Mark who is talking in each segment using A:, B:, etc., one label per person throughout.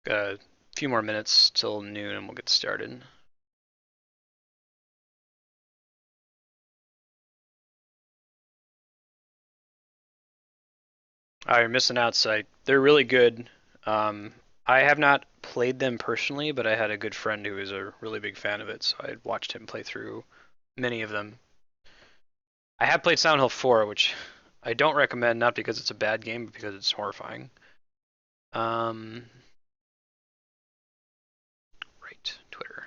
A: Got a few more minutes till noon and we'll get started. You're missing out, Psych. They're really good. Um, I have not played them personally, but I had a good friend who was a really big fan of it, so I watched him play through many of them. I have played Silent Hill 4, which I don't recommend, not because it's a bad game, but because it's horrifying. Um, right, Twitter.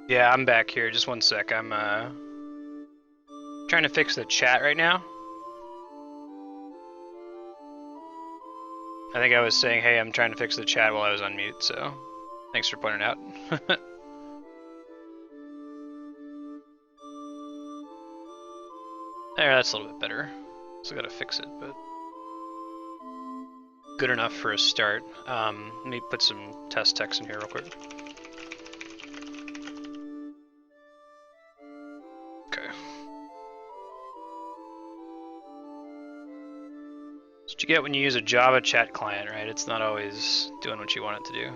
A: Yeah, I'm back here. Just one sec. I'm trying to fix the chat right now. I think I was saying, hey, I'm trying to fix the chat while I was on mute, so thanks for pointing out. There, that's a little bit better. Still gotta fix it, but good enough for a start. Let me put some test text in here real quick. Okay. That's what you get when you use a Java chat client, right? It's not always doing what you want it to do.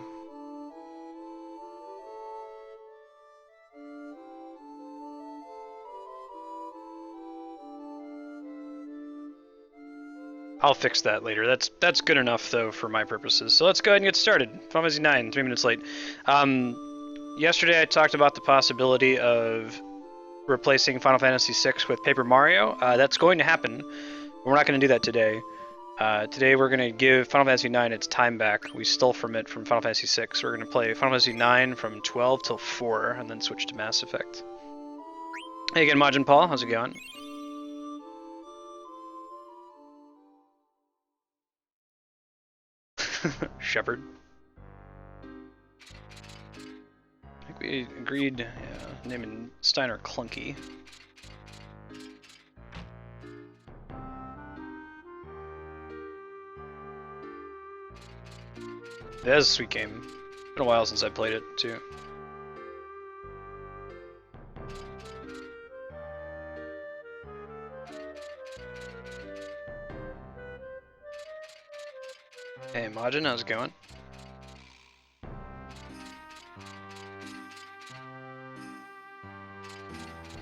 A: I'll fix that later. That's good enough though for my purposes. So let's go ahead and get started. Final Fantasy 9, 3 minutes late. Yesterday I talked about the possibility of replacing Final Fantasy 6 with Paper Mario. That's going to happen. But we're not going to do that today. Today we're going to give Final Fantasy 9 its time back. We stole from it from Final Fantasy 6. We're going to play Final Fantasy 9 from 12 till 4 and then switch to Mass Effect. Hey again, Majin Paul. How's it going? Shepard. I think we agreed, yeah, naming Steiner Clunky. That is a sweet game. Been a while since I played it, too. Hey Majin, how's it going?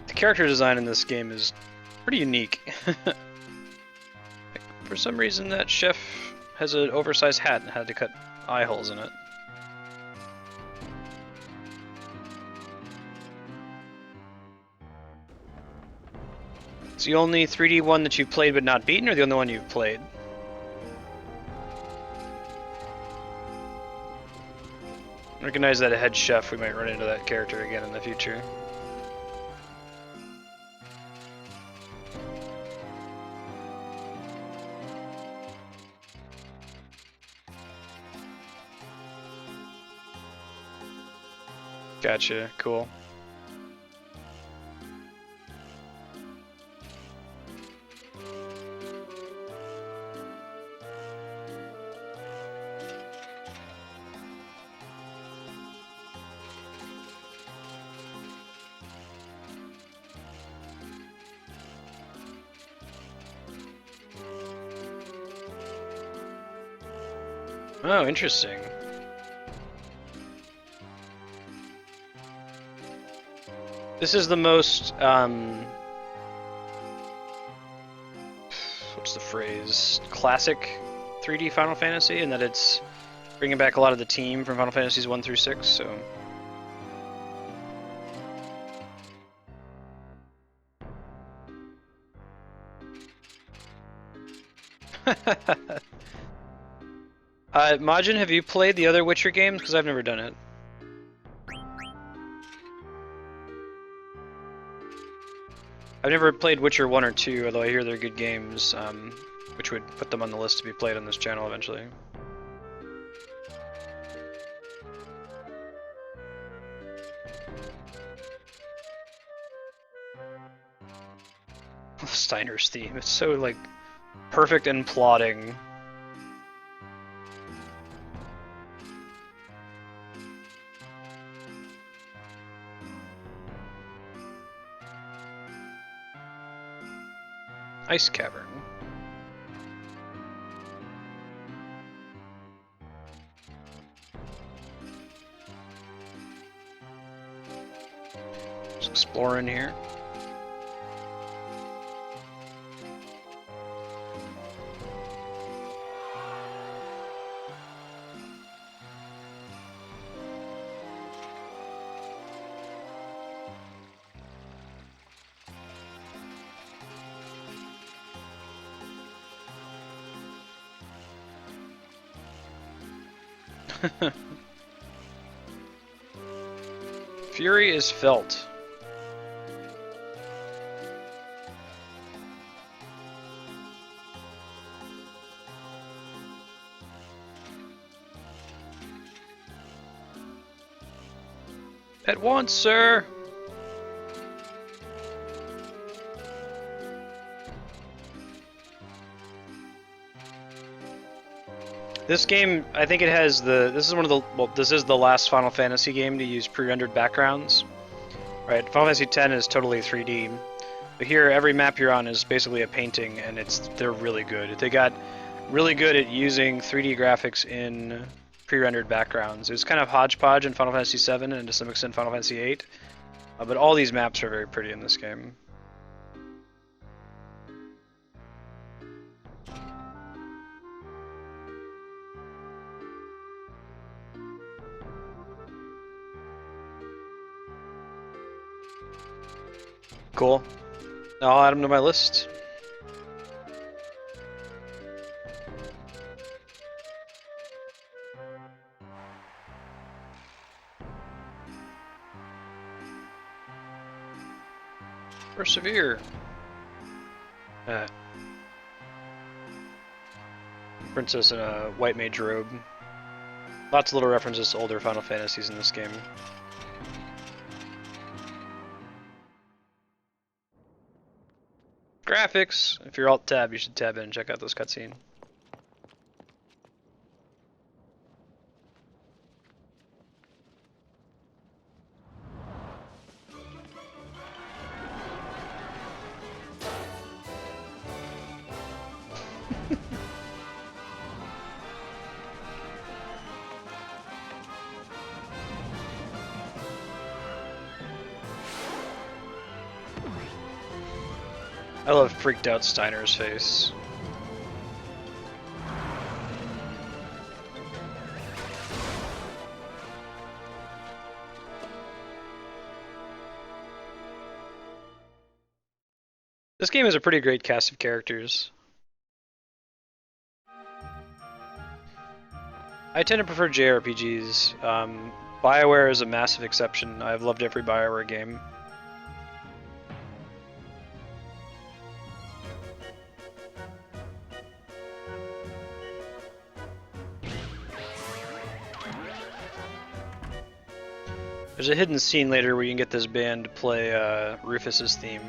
A: The character design in this game is pretty unique. For some reason that chef has an oversized hat and had to cut eye holes in it. It's the only 3D one that you've played but not beaten, or the only one you've played? Recognize that a head chef, we might run into that character again in the future. Gotcha, cool. Oh, interesting. This is the most, what's the phrase? Classic 3D Final Fantasy, in that it's bringing back a lot of the team from Final Fantasies 1 through 6, so... Majin, have you played the other Witcher games? Because I've never done it. I've never played Witcher 1 or 2, although I hear they're good games, which would put them on the list to be played on this channel eventually. Steiner's theme, it's so, like, perfect and plodding. Ice Cavern. Just exploring here. Fury is felt. At once, sir! This game, I think it has this is one of the, well, this is the last Final Fantasy game to use pre-rendered backgrounds. Right, Final Fantasy X is totally 3D. But here, every map you're on is basically a painting, and they're really good. They got really good at using 3D graphics in pre-rendered backgrounds. It's kind of hodgepodge in Final Fantasy VII and to some extent Final Fantasy VIII. But all these maps are very pretty in this game. Cool. I'll add them to my list. Persevere. Princess in a white mage robe. Lots of little references to older Final Fantasies in this game. Graphics! If you're Alt-Tab, you should tab in and check out this cutscene. I love freaked out Steiner's face. This game has a pretty great cast of characters. I tend to prefer JRPGs. BioWare is a massive exception. I've loved every BioWare game. There's a hidden scene later where you can get this band to play Rufus's theme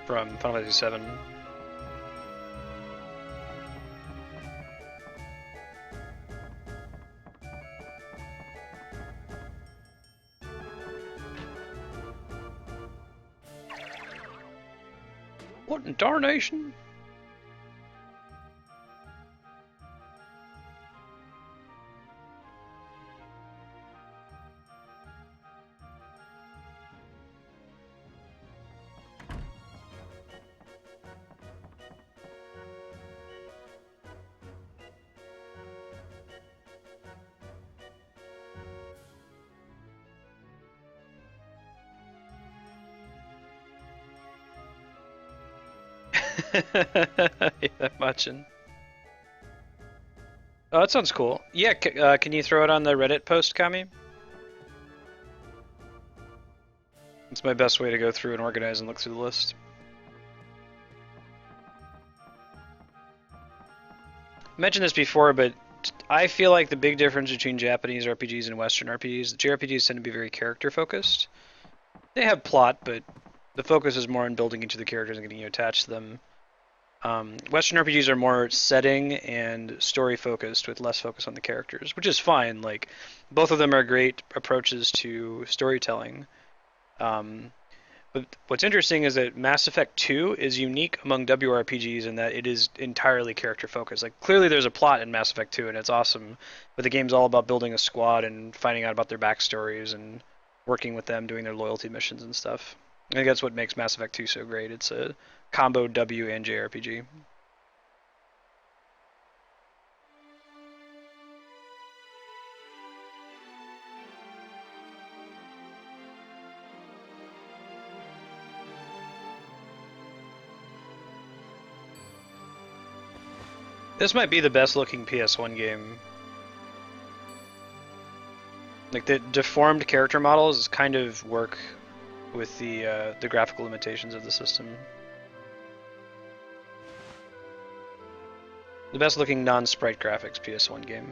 A: from Final Fantasy VII. What in darnation? Yeah, muchin'. Oh, that sounds cool. Yeah, can you throw it on the Reddit post, Kami? It's my best way to go through and organize and look through the list. I mentioned this before, but I feel like the big difference between Japanese RPGs and Western RPGs, the JRPGs tend to be very character focused. They have plot, but the focus is more on building each of the characters and getting you attached to them. Western RPGs are more setting and story focused with less focus on the characters, which is fine. Like, both of them are great approaches to storytelling. But what's interesting is that Mass Effect 2 is unique among WRPGs in that it is entirely character focused. Like, clearly there's a plot in Mass Effect 2 and it's awesome, but the game's all about building a squad and finding out about their backstories and working with them, doing their loyalty missions and stuff. I think that's what makes Mass Effect 2 so great. It's a combo W and JRPG. This might be the best looking PS1 game. Like the deformed character models kind of work with the graphical limitations of the system. The best looking non-sprite graphics PS1 game.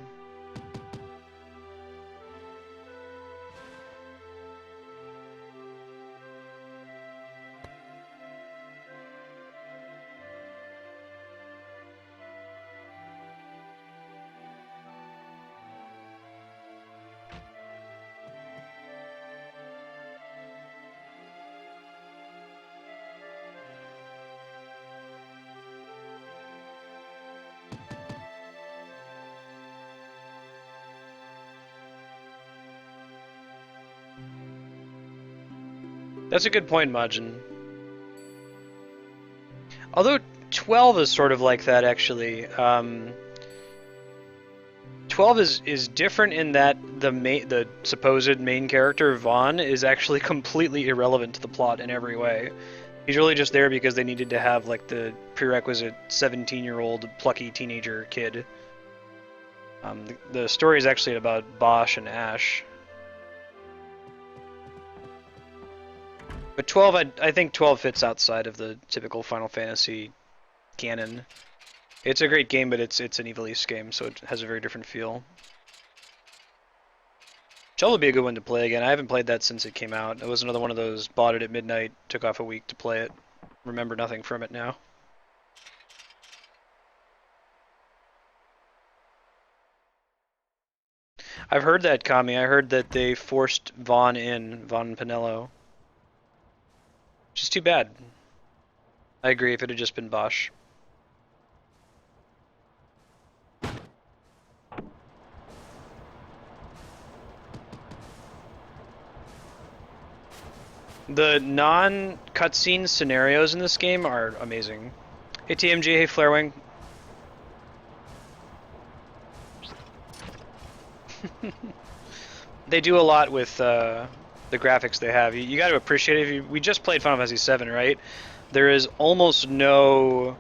A: That's a good point, Majin. Although 12 is sort of like that, actually. 12 is different in that the supposed main character, Vaughn, is actually completely irrelevant to the plot in every way. He's really just there because they needed to have like the prerequisite 17-year-old plucky teenager kid. The story is actually about Bosch and Ash. But 12, I think 12 fits outside of the typical Final Fantasy canon. It's a great game, but it's an Evil East game, so it has a very different feel. 12 would be a good one to play again. I haven't played that since it came out. It was another one of those, bought it at midnight, took off a week to play it. Remember nothing from it now. I've heard that, Kami. I heard that they forced Vaughn and Pinello. Which is too bad. I agree if it had just been Bosch. The non-cutscene scenarios in this game are amazing. Hey TMG, hey Flarewing. They do a lot with the graphics they have. You got to appreciate it. We just played Final Fantasy VII, right? There is almost no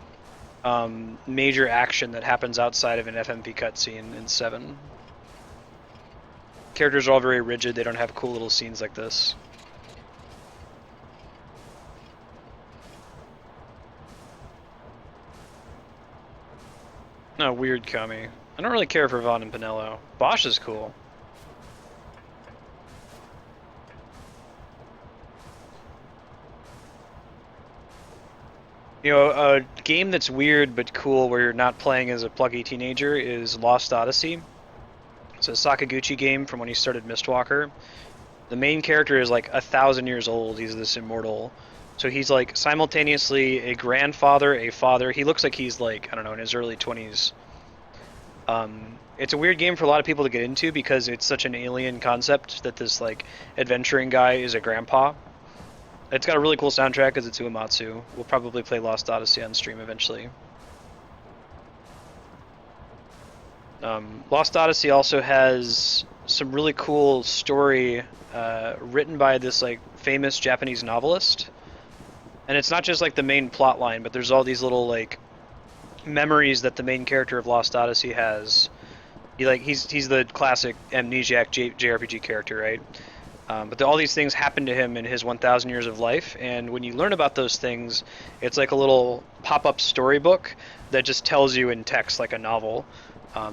A: major action that happens outside of an FMV cutscene in 7. Characters are all very rigid. They don't have cool little scenes like this. No, weird Kami. I don't really care for Vaughn and Pinello. Bosch is cool. You know, a game that's weird but cool where you're not playing as a plucky teenager is Lost Odyssey. It's a Sakaguchi game from when he started Mistwalker. The main character is like 1,000 years old. He's this immortal. So he's like simultaneously a grandfather, a father. He looks like he's like, I don't know, in his early 20s. It's a weird game for a lot of people to get into because it's such an alien concept that this like adventuring guy is a grandpa. It's got a really cool soundtrack because it's Uematsu. We'll probably play Lost Odyssey on stream eventually. Lost Odyssey also has some really cool story written by this like famous Japanese novelist. And it's not just like the main plot line, but there's all these little like memories that the main character of Lost Odyssey has. He's the classic amnesiac JRPG character, right? But all these things happen to him in his 1,000 years of life, and when you learn about those things, it's like a little pop-up storybook that just tells you in text like a novel.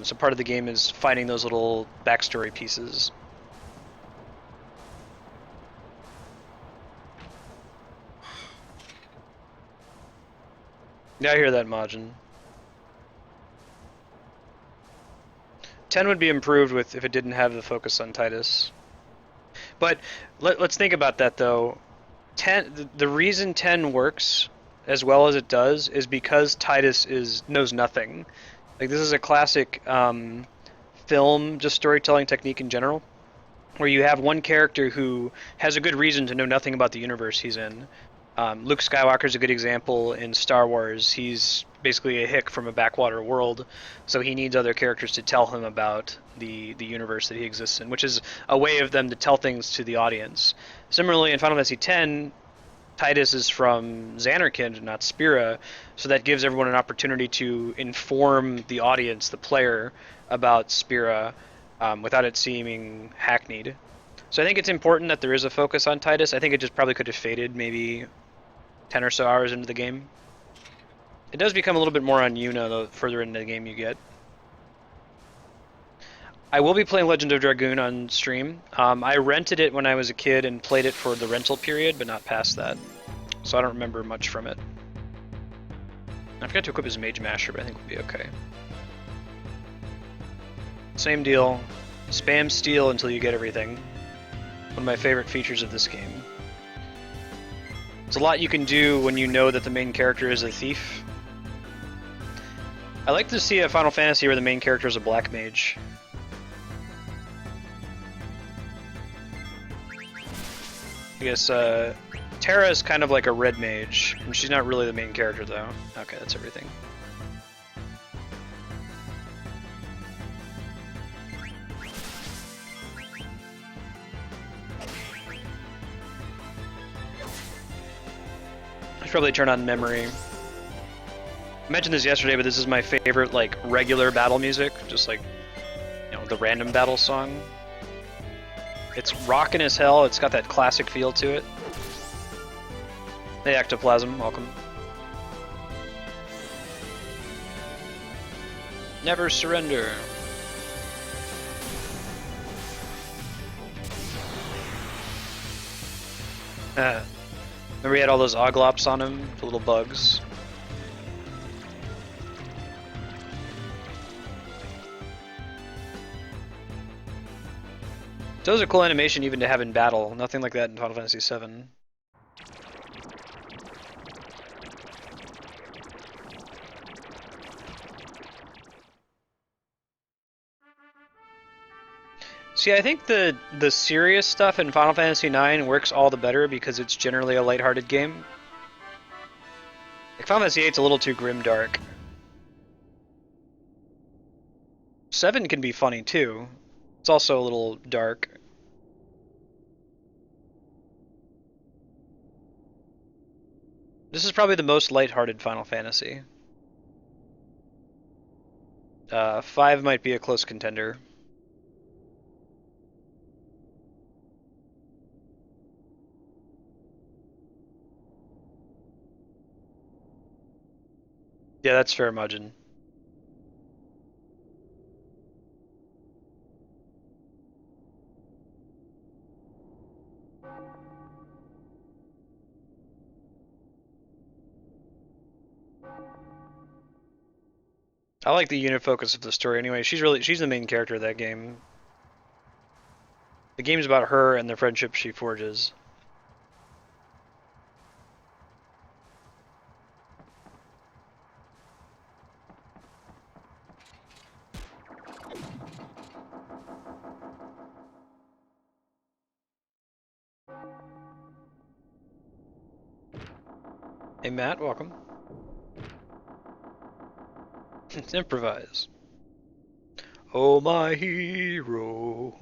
A: So part of the game is finding those little backstory pieces. Yeah, I hear that, Majin. 10 would be improved with if it didn't have the focus on Titus. But let's think about that though. 10, the reason 10 works as well as it does is because Titus knows nothing. Like this is a classic film, just storytelling technique in general, where you have one character who has a good reason to know nothing about the universe he's in. Luke Skywalker's a good example in Star Wars. He's basically a hick from a backwater world, so he needs other characters to tell him about the universe that he exists in, which is a way of them to tell things to the audience. Similarly, in Final Fantasy X, Titus is from Xanarkand, not Spira, so that gives everyone an opportunity to inform the audience, the player, about Spira. without it seeming hackneyed. So I think it's important that there is a focus on Titus. I think it just probably could have faded maybe 10 or so hours into the game. It does become a little bit more on Yuna the further into the game you get. I will be playing Legend of Dragoon on stream. I rented it when I was a kid and played it for the rental period, but not past that. So I don't remember much from it. I forgot to equip his Mage Masher, but I think we'll be okay. Same deal. Spam steal until you get everything. One of my favorite features of this game. There's a lot you can do when you know that the main character is a thief. I like to see a Final Fantasy where the main character is a black mage. I guess Terra is kind of like a red mage, and she's not really the main character though. Okay, that's everything. I should probably turn on memory. I mentioned this yesterday, but this is my favorite like regular battle music, just like, you know, the random battle song. It's rockin' as hell. It's got that classic feel to it. Hey, Ectoplasm, welcome. Never surrender. Remember he had all those Oglops on him, the little bugs. Those are cool animation even to have in battle. Nothing like that in Final Fantasy VII. See, I think the serious stuff in Final Fantasy IX works all the better because it's generally a lighthearted game. Like Final Fantasy VIII's a little too grimdark. 7 can be funny too. It's also a little dark. This is probably the most lighthearted Final Fantasy. 5 might be a close contender. Yeah, that's fair, Majin. I like the unit focus of the story anyway. She's the main character of that game. The game's about her and the friendship she forges. Hey Matt, welcome. Improvise. Oh my hero.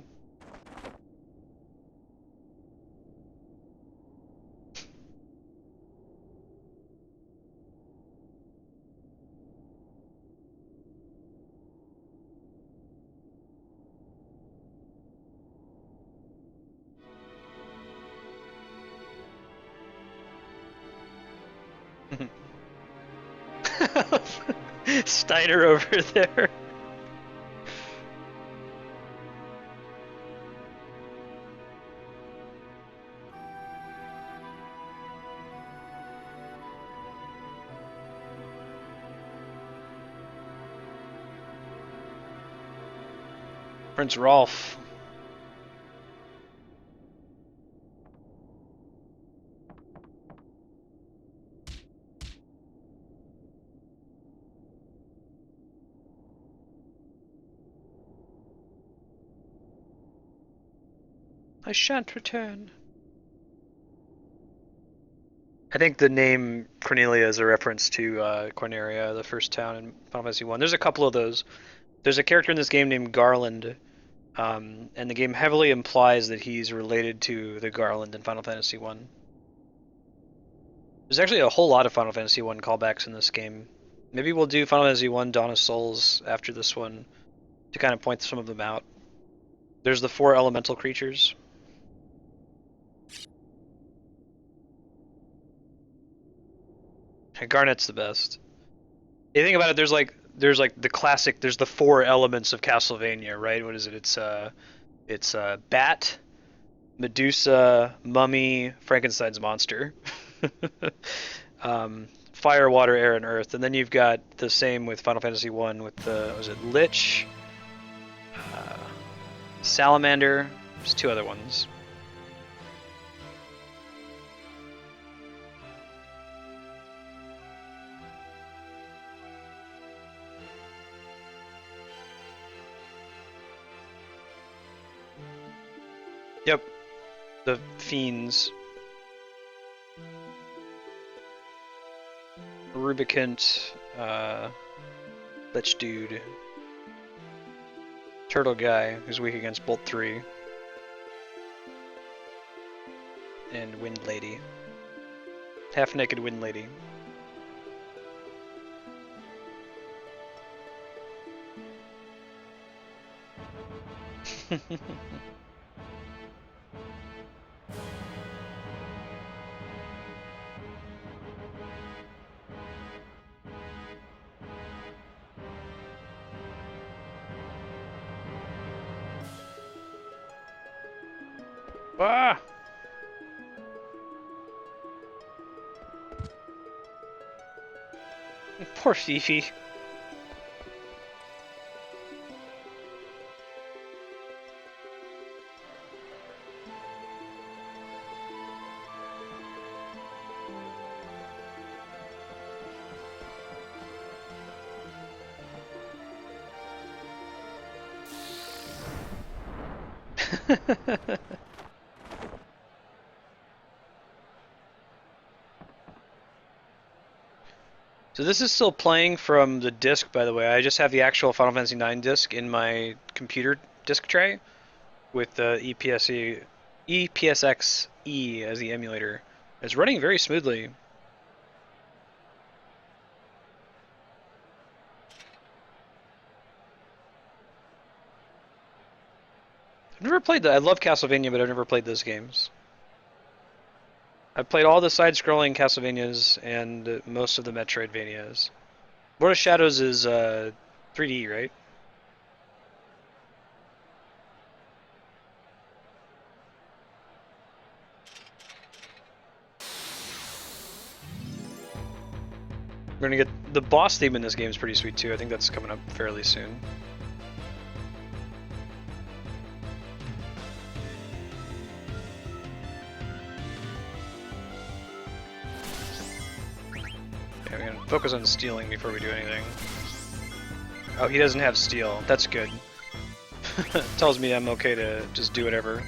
A: Steiner over there. Prince Rolf. I shan't return. I think the name Cornelia is a reference to Corneria, the first town in Final Fantasy 1. There's a couple of those. There's a character in this game named Garland, and the game heavily implies that he's related to the Garland in Final Fantasy 1. There's actually a whole lot of Final Fantasy 1 callbacks in this game. Maybe we'll do Final Fantasy 1 Dawn of Souls after this one to kind of point some of them out. There's the 4 elemental creatures. Garnet's the best. You think about it, there's like the classic. There's the 4 elements of Castlevania, right? What is it? It's Bat, Medusa, Mummy, Frankenstein's monster. Fire, water, air, and earth. And then you've got the same with Final Fantasy 1 with the, was it Lich, uh, Salamander, there's 2 other ones. Yep, the fiends. Rubicant, Lich Dude, Turtle Guy, who's weak against Bolt 3, and Wind Lady. Half-naked Wind Lady. Ah! Poor Fifi. So this is still playing from the disc, by the way. I just have the actual Final Fantasy IX disc in my computer disc tray with the EPSXE as the emulator. It's running very smoothly. I've never played that. I love Castlevania, but I've never played those games. I've played all the side-scrolling Castlevanias and most of the Metroidvanias. Lord of Shadows is 3D, right? We're gonna get the boss theme in this game is pretty sweet too. I think that's coming up fairly soon. Yeah, we're gonna focus on stealing before we do anything. Oh, he doesn't have steel. That's good. Tells me I'm okay to just do whatever.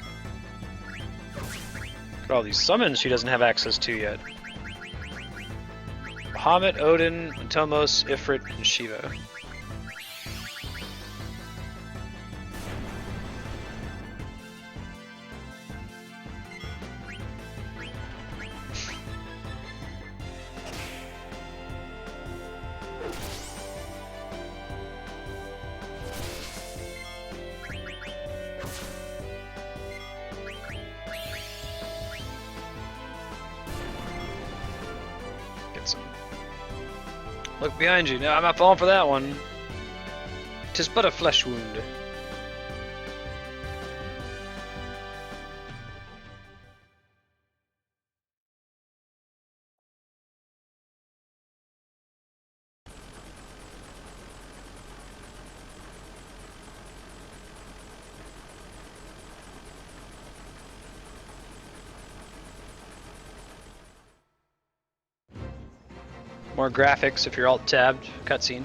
A: Look at all these summons she doesn't have access to yet. Bahamut, Odin, Tomos, Ifrit, and Shiva. Get some. Look behind you. No, I'm not falling for that one. 'Tis but a flesh wound. More graphics if you're alt-tabbed. Cutscene.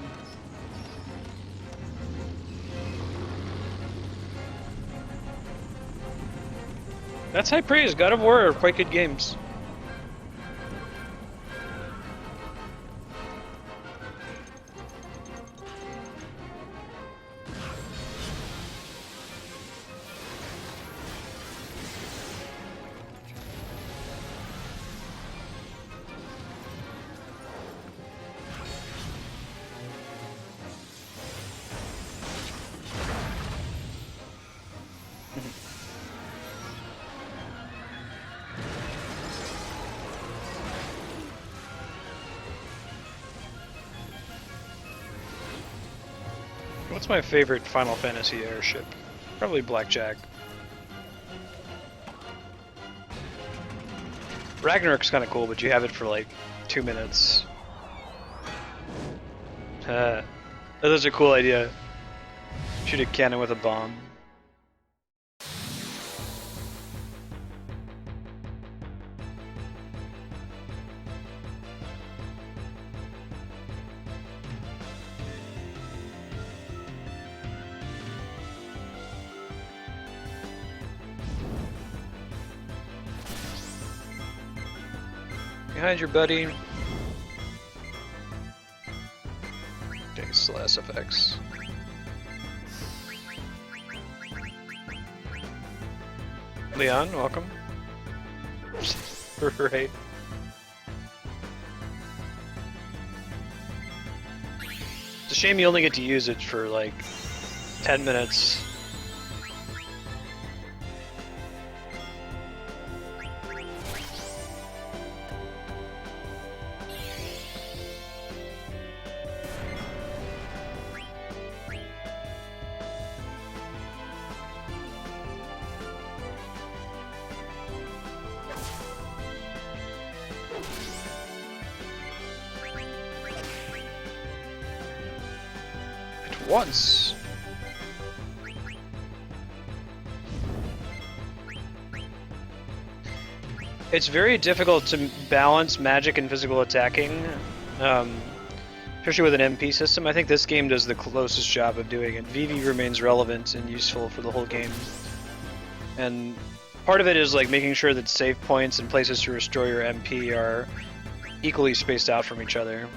A: That's high praise. God of War are quite good games. What's my favorite Final Fantasy airship? Probably Blackjack. Ragnarok's kind of cool, but you have it for like 2 minutes. That's a cool idea. Shoot a cannon with a bomb. Behind your buddy. Okay, still SFX. Leon, welcome. Right. It's a shame you only get to use it for like 10 minutes. Once. It's very difficult to balance magic and physical attacking, especially with an MP system. I think this game does the closest job of doing it. VV remains relevant and useful for the whole game, and part of it is like making sure that save points and places to restore your MP are equally spaced out from each other.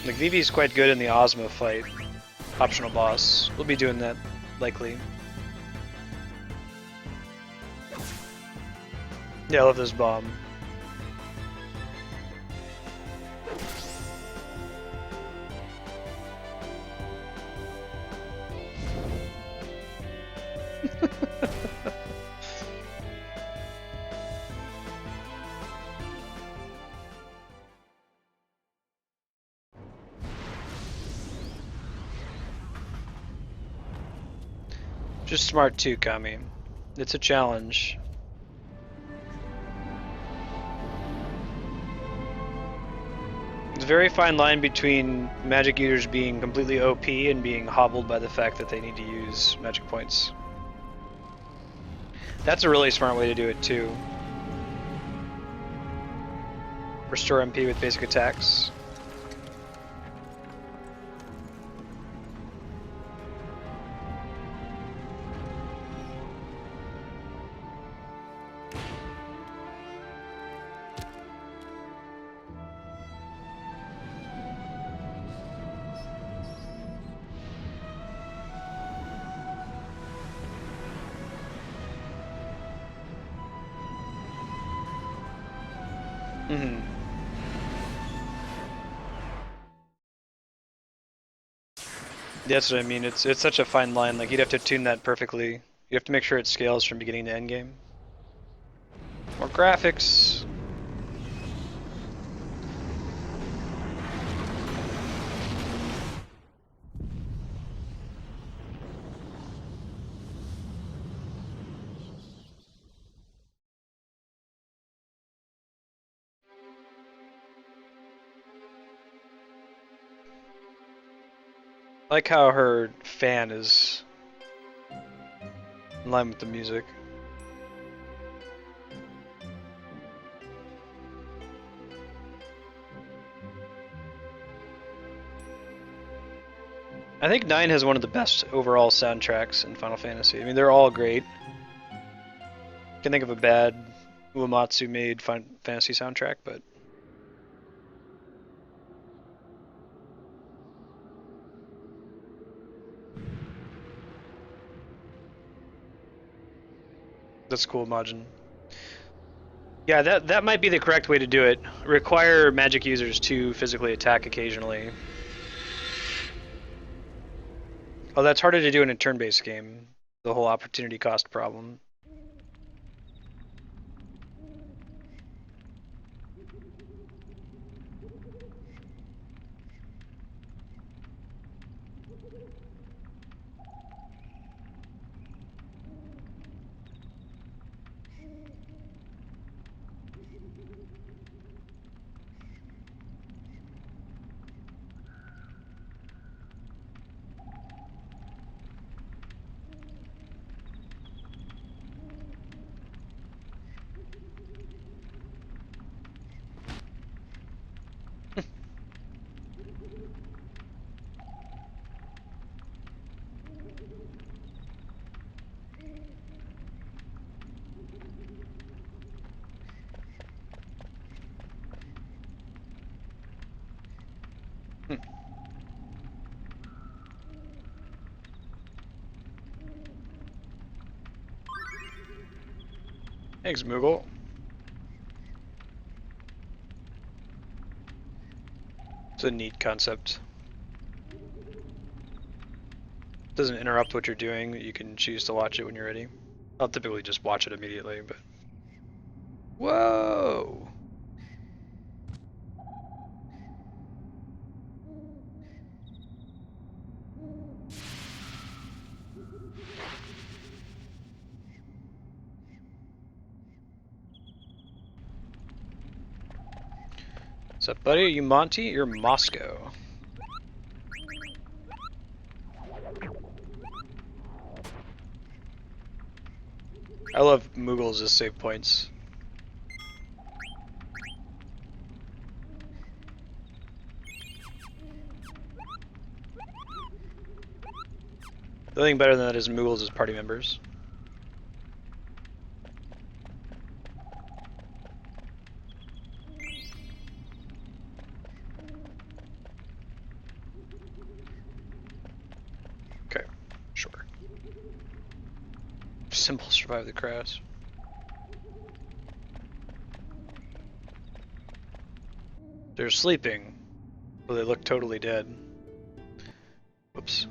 A: Like VV is quite good in the Ozma fight, optional boss. We'll be doing that likely. Yeah, I love this bomb. Just smart too, Kami. It's a challenge. It's a very fine line between magic users being completely OP and being hobbled by the fact that they need to use magic points. That's a really smart way to do it too. Restore MP with basic attacks. Mm-hmm. That's what I mean. It's such a fine line. Like you'd have to tune that perfectly. You have to make sure it scales from beginning to end game. More graphics. I like how her fan is in line with the music. I think 9 has one of the best overall soundtracks in Final Fantasy. I mean, they're all great. I can think of a bad Uematsu made Final Fantasy soundtrack, but that's cool, Majin. Yeah, that might be the correct way to do it. Require magic users to physically attack occasionally. Oh, that's harder to do in a turn-based game. The whole opportunity cost problem. Hmm. Thanks, Moogle. It's a neat concept. Doesn't interrupt what you're doing. You can choose to watch it when you're ready. I'll typically just watch it immediately, but... Whoa! What's up, buddy? Are you Monty? You're Moscow. I love Moogles as save points. The only thing better than that is Moogles as party members. Okay, sure. Simple survive the crash. They're sleeping, but they look totally dead. Whoops.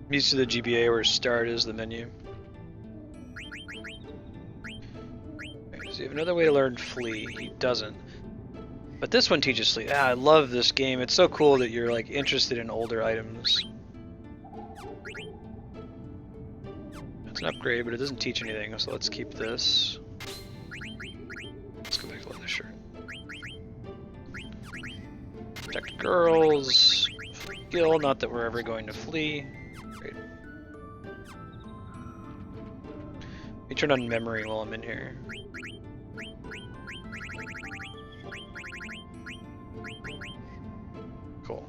A: I'm used to the GBA where start is the menu. Okay, does he have another way to learn flee? He doesn't. But this one teaches flee. Ah, I love this game. It's so cool that you're like interested in older items. It's an upgrade, but it doesn't teach anything, so let's keep this. Let's go back to leather shirt. Protect girls. Skill, not that we're ever going to flee. Great. Let me turn on memory while I'm in here. Cool.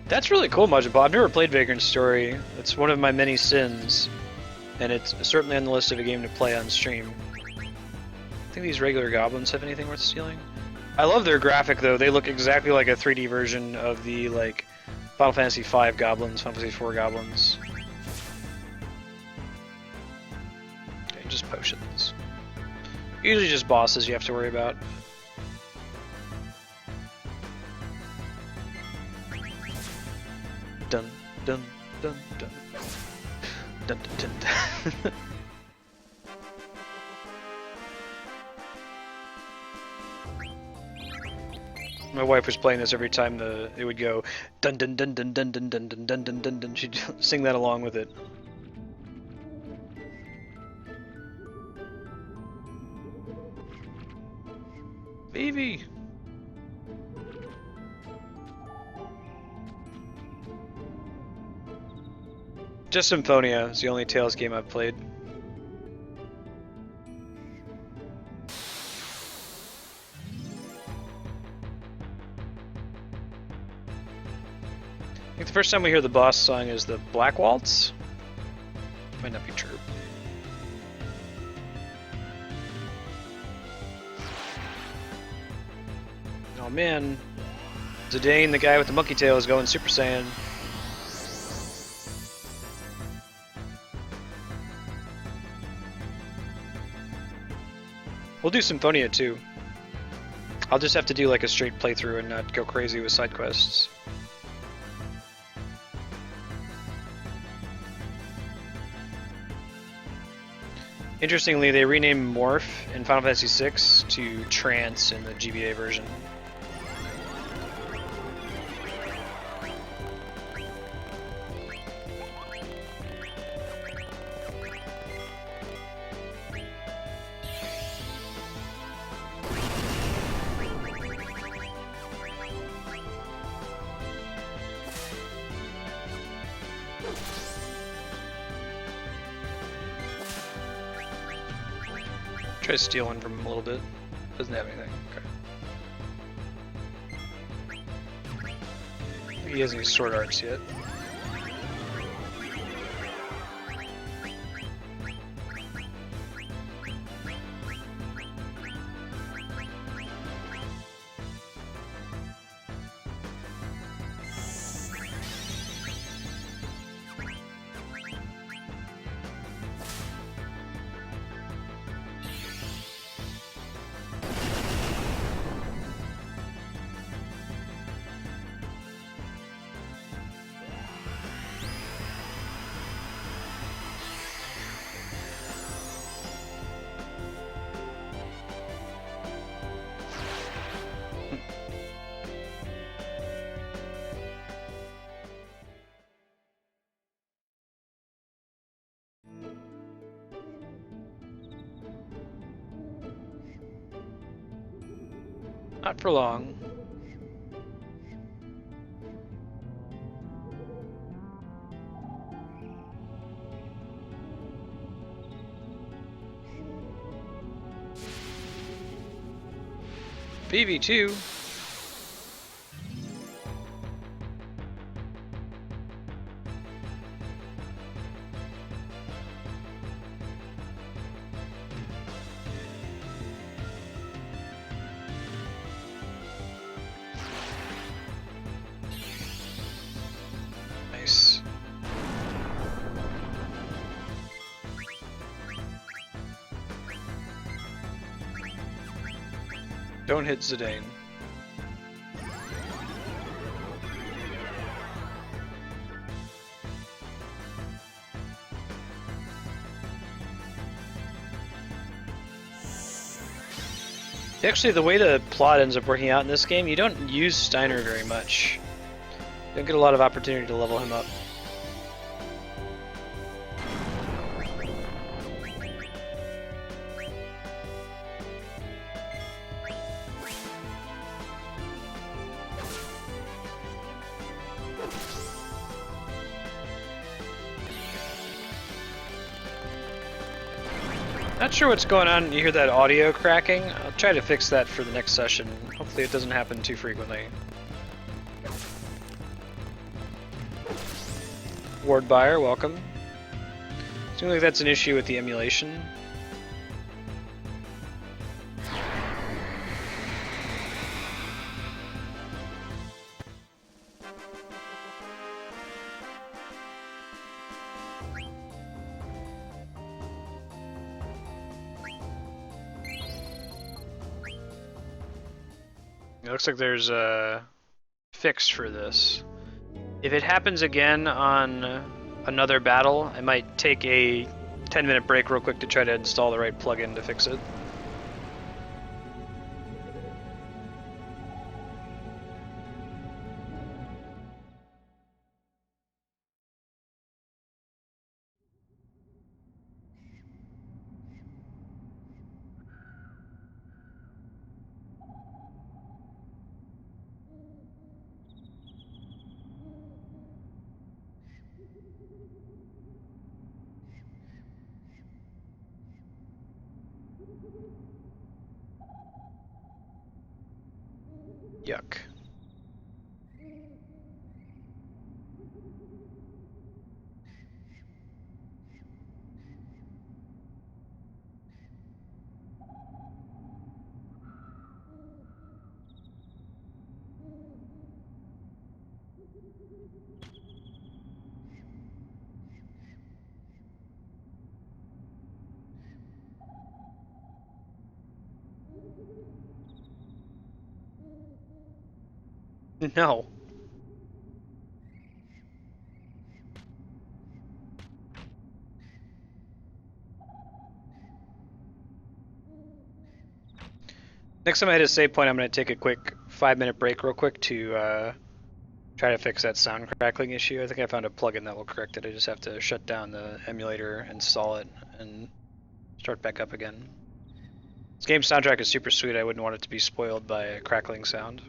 A: That's really cool, Majin Buu. I've never played Vagrant Story. It's one of my many sins, and it's certainly on the list of a game to play on stream. I think these regular goblins have anything worth stealing. I love their graphic though. They look exactly like a 3D version of the like Final Fantasy V goblins, Final Fantasy IV goblins. Okay, just potions. Usually just bosses you have to worry about. Dun dun dun dun dun dun dun. My wife was playing this every time it would go dun dun dun dun dun dun dun dun dun dun dun dun. She'd sing that along with it. Vivi. Just Symphonia is the only Tales game I've played. I think the first time we hear the boss song is the Black Waltz. Might not be true. Oh man, Zidane, the guy with the monkey tail, is going Super Saiyan. We'll do Symphonia too. I'll just have to do like a straight playthrough and not go crazy with side quests. Interestingly, they renamed Morph in Final Fantasy VI to Trance in the GBA version. Try to steal one from him a little bit. Doesn't have anything. Okay. He hasn't used sword arts yet. Not for long. BV2. Nice. Don't hit Zidane. Actually, the way the plot ends up working out in this game, you don't use Steiner very much. You don't get a lot of opportunity to level him up. Not sure what's going on. You hear that audio cracking? I'll try to fix that for the next session. Hopefully it doesn't happen too frequently. Ward Buyer, welcome. Seems like that's an issue with the emulation. It looks like there's a fix for this. If it happens again on another battle, I might take a 10-minute break real quick to try to install the right plugin to fix it. Yuck. No. Next time I hit a save point, I'm going to take a quick 5-minute break real quick to try to fix that sound crackling issue. I think I found a plugin that will correct it. I just have to shut down the emulator, install it, and start back up again. This game's soundtrack is super sweet. I wouldn't want it to be spoiled by a crackling sound.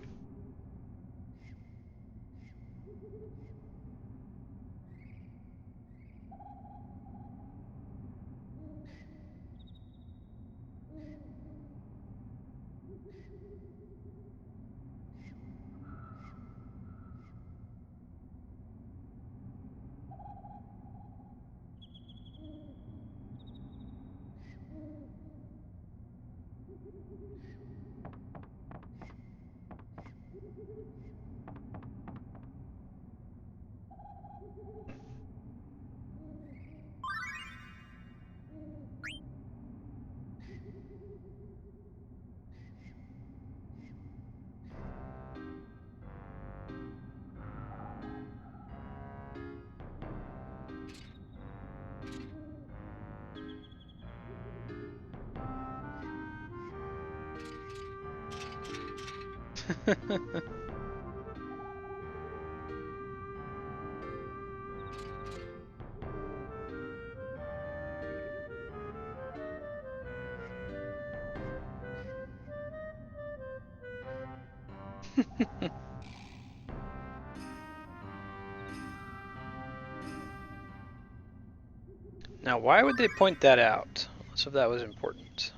A: Now, why would they point that out? Unless if that was important.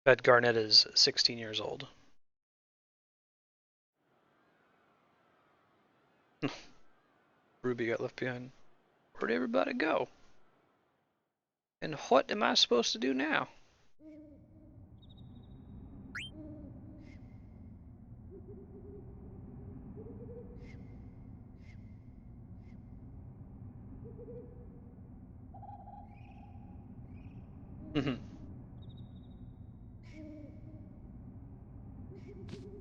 A: Bet Garnett is 16 years old. Ruby got left behind. Where'd everybody go? And what am I supposed to do now?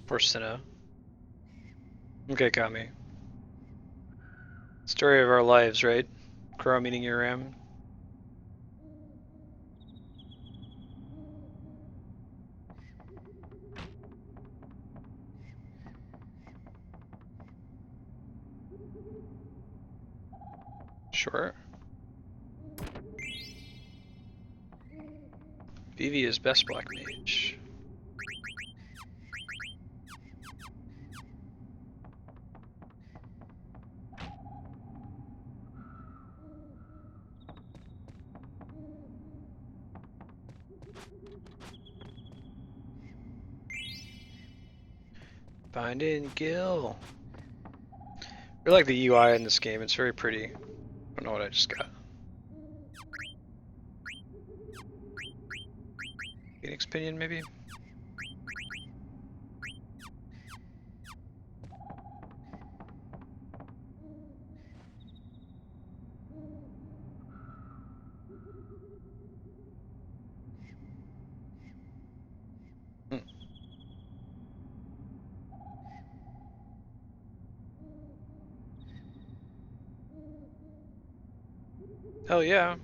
A: Poor Senna. Okay, Kami. Story of our lives, right? Crow meeting your ram. Sure. Vivi is best black mage. Find and kill. I like the UI in this game, it's very pretty. I don't know what I just got. Phoenix Pinion, maybe? Hmm. Hell yeah.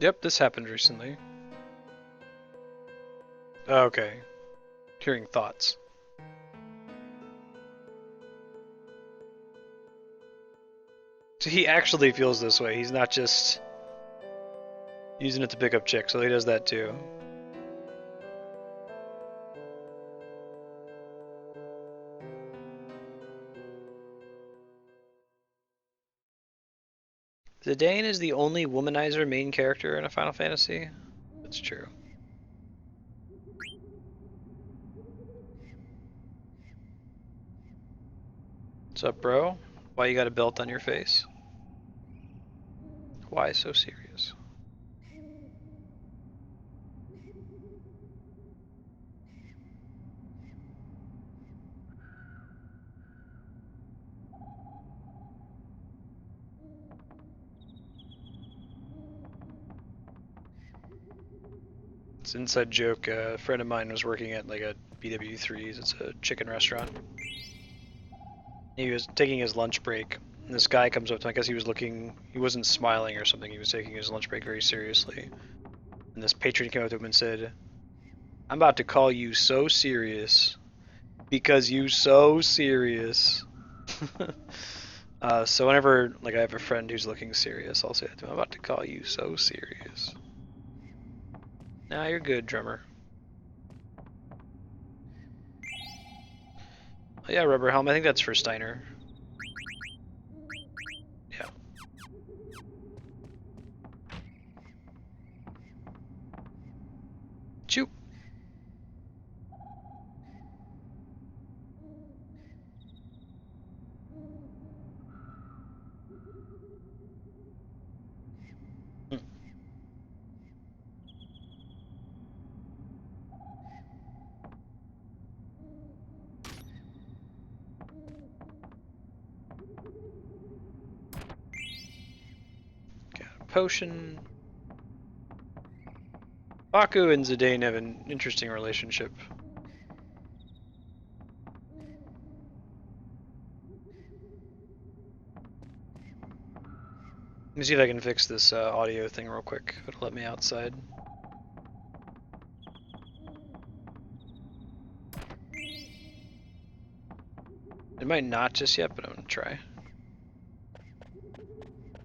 A: Yep, this happened recently. Okay. Hearing thoughts. So he actually feels this way. He's not just using it to pick up chicks, so he does that too. Zidane is the only womanizer main character in a Final Fantasy. That's true. What's up, bro? Why you got a belt on your face? Why so serious? It's an inside joke. A friend of mine was working at like a BW3's. It's a chicken restaurant. He was taking his lunch break. And this guy comes up to him. I guess he was looking. He wasn't smiling or something. He was taking his lunch break very seriously. And this patron came up to him and said, "I'm about to call you so serious because you so serious." So whenever like I have a friend who's looking serious, I'll say that to him. I'm about to call you so serious. Nah, you're good, drummer. Oh, yeah, rubber helm. I think that's for Steiner. Yeah. Shoot. Got a potion. Baku and Zidane have an interesting relationship. Let me see if I can fix this audio thing real quick. It'll let me outside. It might not just yet, but I'm gonna try.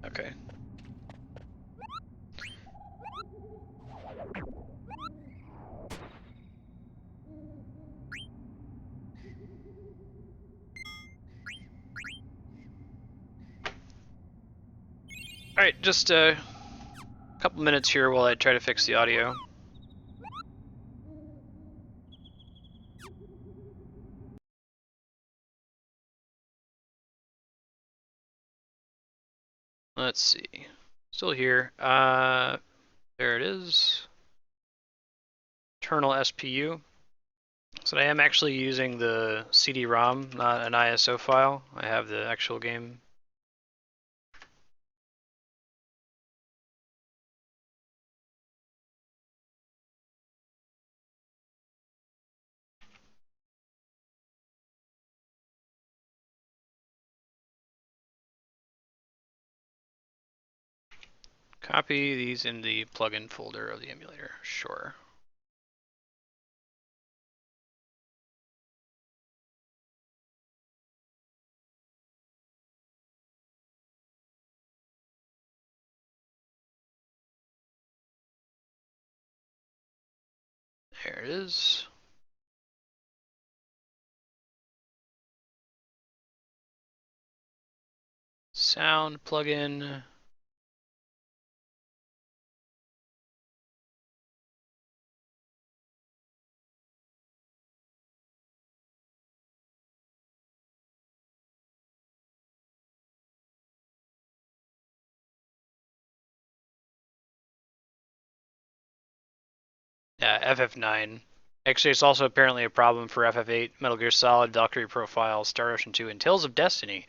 A: Okay. Alright, just a couple minutes here while I try to fix the audio. Let's see. Still here. There it is. Internal SPU. So I am actually using the CD-ROM, not an ISO file. I have the actual game. Copy these in the plugin folder of the emulator. Sure. There it is. Sound plugin. Yeah, FF9. Actually, it's also apparently a problem for FF8, Metal Gear Solid, Valkyrie Profile, Star Ocean 2, and Tales of Destiny.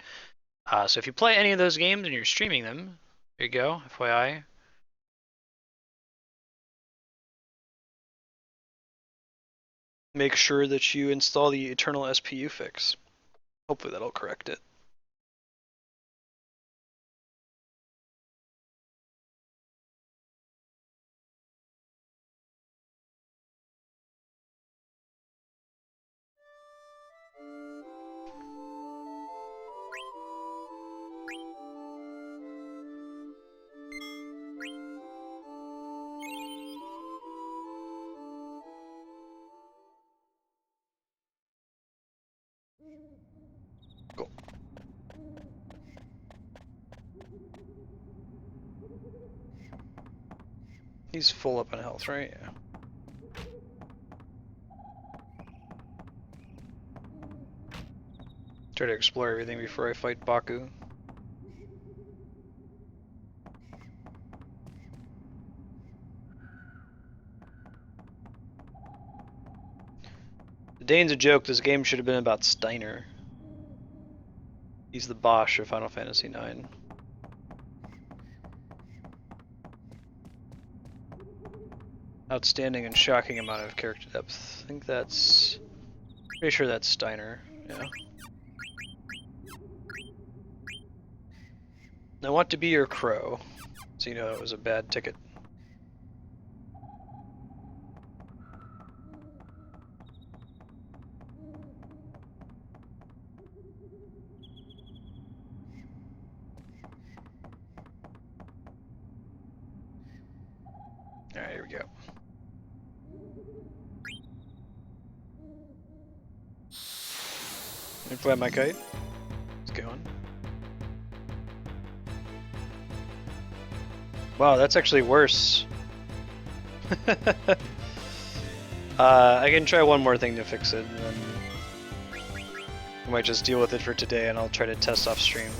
A: So if you play any of those games and you're streaming them, there you go, FYI. Make sure that you install the Eternal SPU fix. Hopefully that'll correct it. Cool. He's full up on health, right? Yeah. Try to explore everything before I fight Baku. The Dane's a joke. This game should have been about Steiner. He's the Bosch of Final Fantasy IX. Outstanding and shocking amount of character depth. I think that's... Pretty sure that's Steiner. Yeah. I want to be your crow. So you know it was a bad ticket. Alright, here we go. Let me fly my kite. It's going. Wow, that's actually worse. I can try one more thing to fix it, and then I might just deal with it for today, and I'll try to test off stream.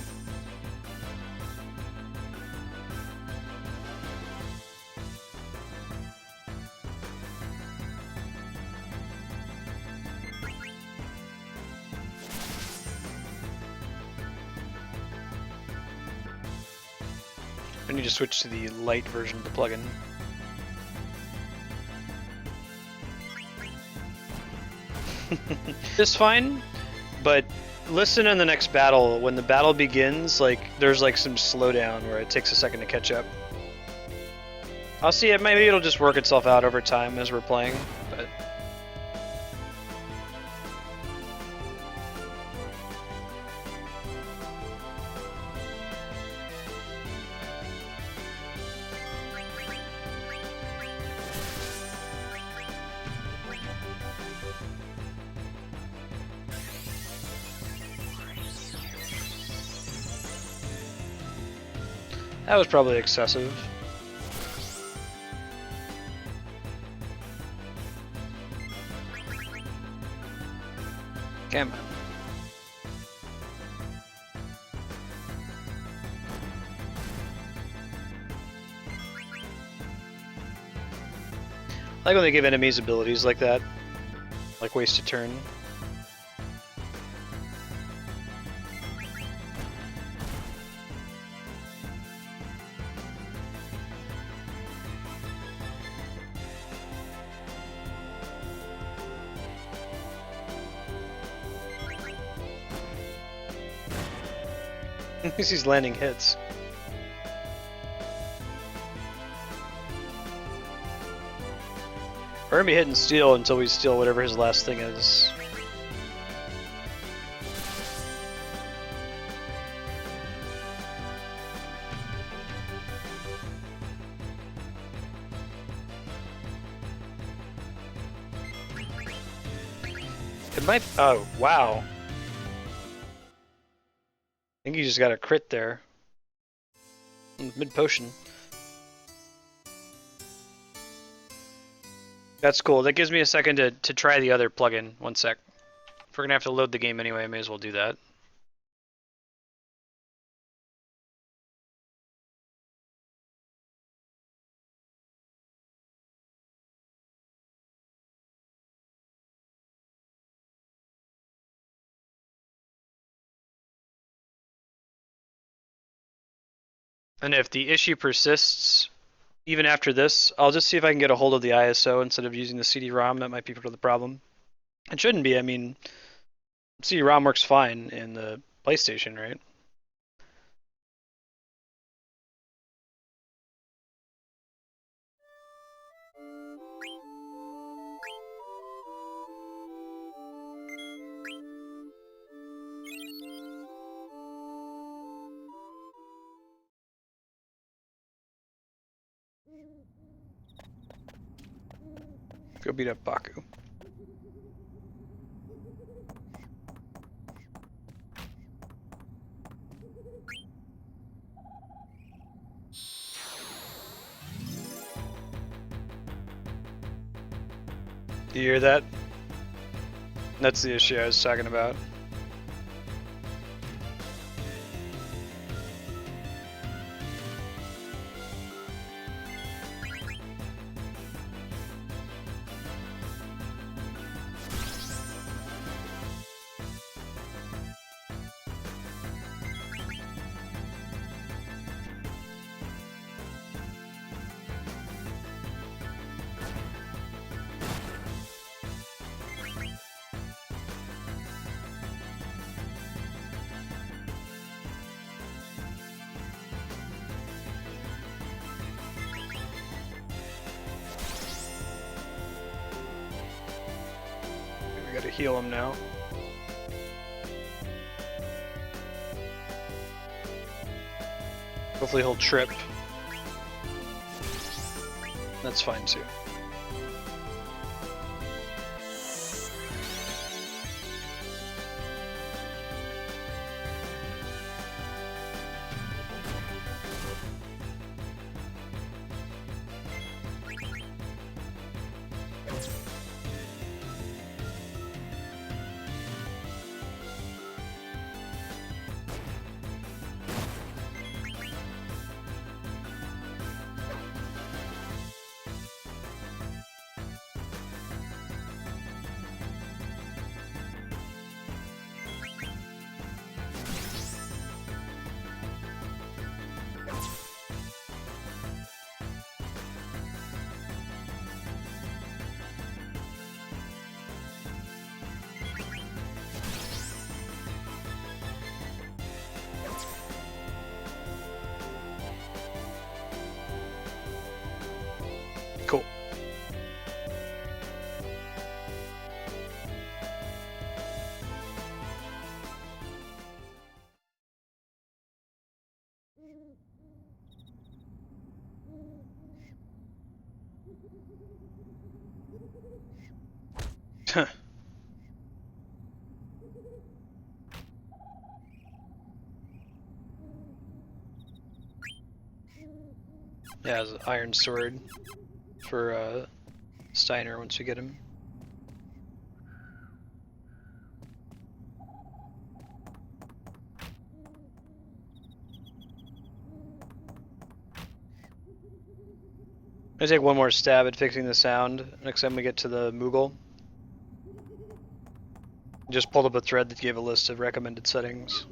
A: I need to switch to the light version of the plugin. It's fine, but listen in the next battle. When the battle begins, like there's like some slowdown where it takes a second to catch up. I'll see it. Maybe it'll just work itself out over time as we're playing, but. That was probably excessive. Come on. I like when they give enemies abilities like that, like wasted turn. He's landing hits. We're gonna be hitting steel until we steal whatever his last thing is. It might. Oh, wow. I think you just got a crit there. Mid potion. That's cool. That gives me a second to try the other plugin. One sec. If we're gonna have to load the game anyway, I may as well do that. And if the issue persists, even after this, I'll just see if I can get a hold of the ISO instead of using the CD-ROM. That might be part of the problem. It shouldn't be. I mean, CD-ROM works fine in the PlayStation, right? Go beat up Baku. Do you hear that? That's the issue I was talking about. We gotta heal him now. Hopefully he'll trip. That's fine too. Yeah, it's an iron sword for Steiner once we get him. I'm gonna take one more stab at fixing the sound next time we get to the Moogle. Just pulled up a thread that gave a list of recommended settings.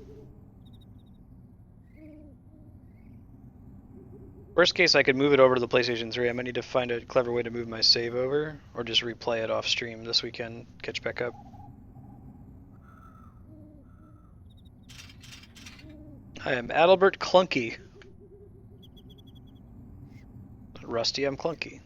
A: Worst case, I could move it over to the PlayStation 3. I might need to find a clever way to move my save over, or just replay it off stream this weekend, catch back up. I am Adalbert Clunky. Rusty, I'm Clunky.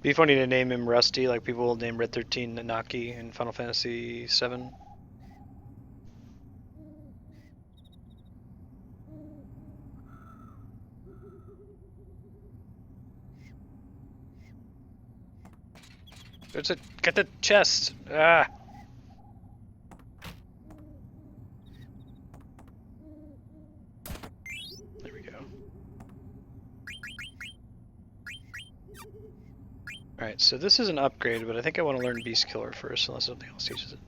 A: Be funny to name him Rusty, like people will name Red 13 Nanaki in Final Fantasy VII. Get the chest! Ah! There we go. Alright, so this is an upgrade, but I think I want to learn Beast Killer first, unless something else teaches it.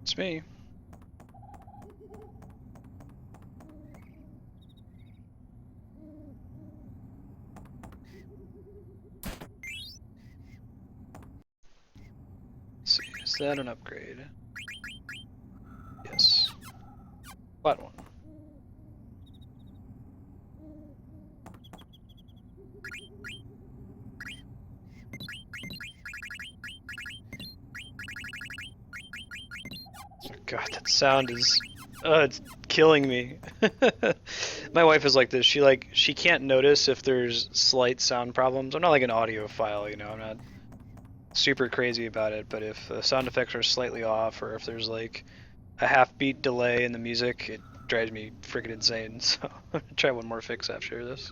A: It's me. Let's see, is that an upgrade? Yes. What one? God, that sound is, it's killing me. My wife is like this. She can't notice if there's slight sound problems. I'm not like an audiophile, you know. I'm not super crazy about it. But if sound effects are slightly off, or if there's like a half-beat delay in the music, it drives me freaking insane. So I'm gonna try one more fix after this.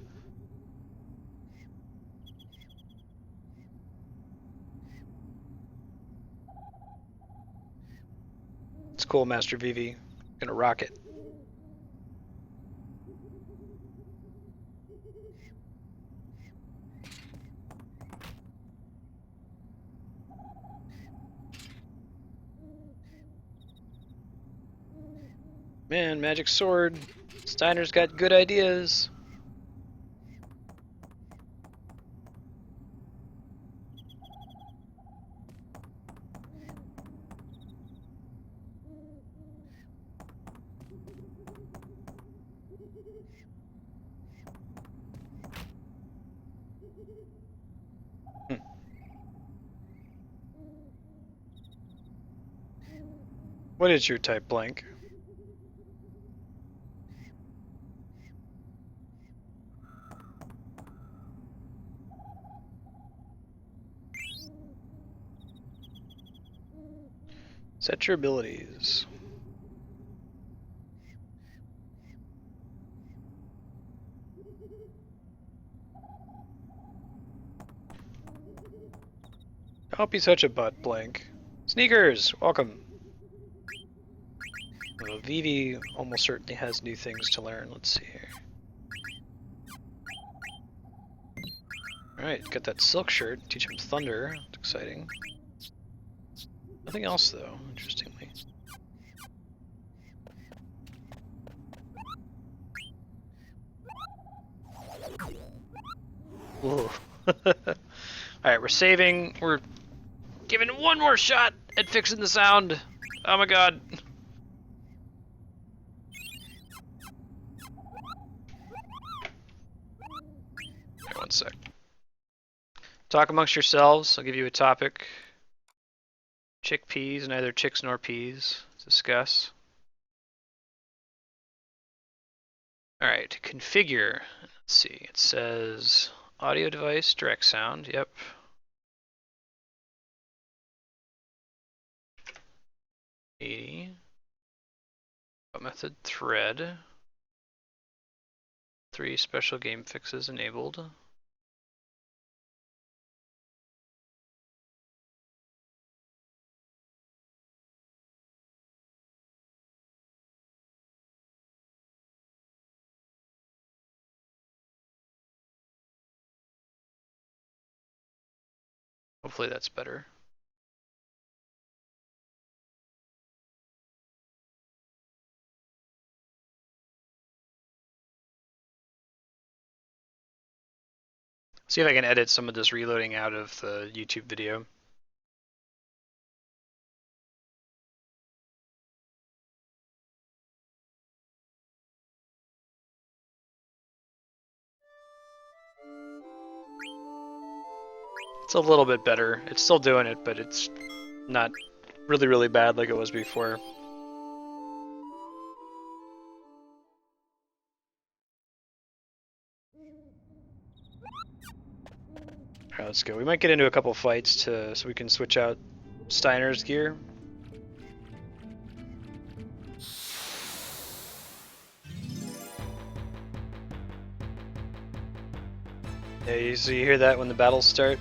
A: It's cool, Master Vivi. Gonna rock it. Man, magic sword. Steiner's got good ideas. What is your type, Blank? Set your abilities. Don't be such a butt, Blank. Sneakers, welcome. Well, Vivi almost certainly has new things to learn. Let's see here. Alright, got that silk shirt. Teach him thunder. That's exciting. Nothing else, though, interestingly. Whoa. Alright, we're saving. We're giving one more shot at fixing the sound. Oh my god. One sec. Talk amongst yourselves. I'll give you a topic. Chickpeas, neither chicks nor peas. Discuss. Alright, configure. Let's see. It says audio device, direct sound. Yep. Method thread. 3 special game fixes enabled. Hopefully that's better. See if I can edit some of this reloading out of the YouTube video. It's a little bit better. It's still doing it, but it's not really, really bad like it was before. Alright, let's go. We might get into a couple fights so we can switch out Steiner's gear. Yeah, so you hear that when the battles start?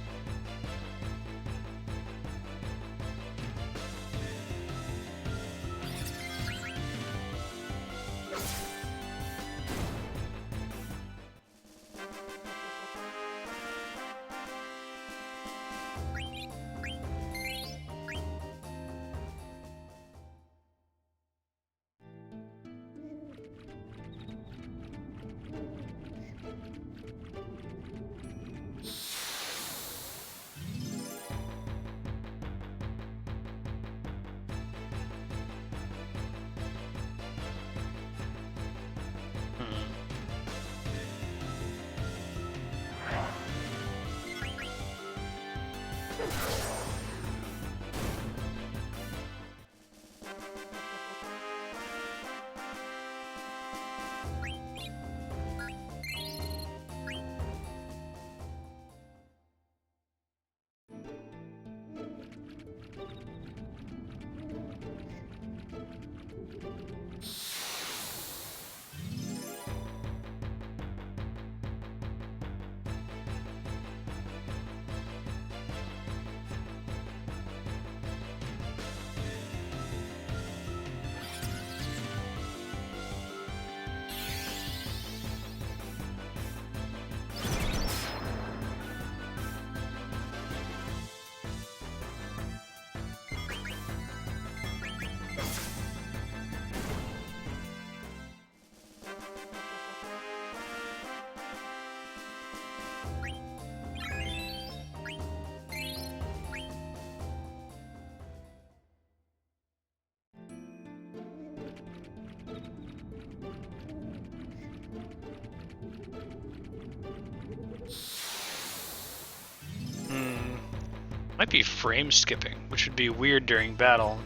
A: Might be frame skipping, which would be weird during battle.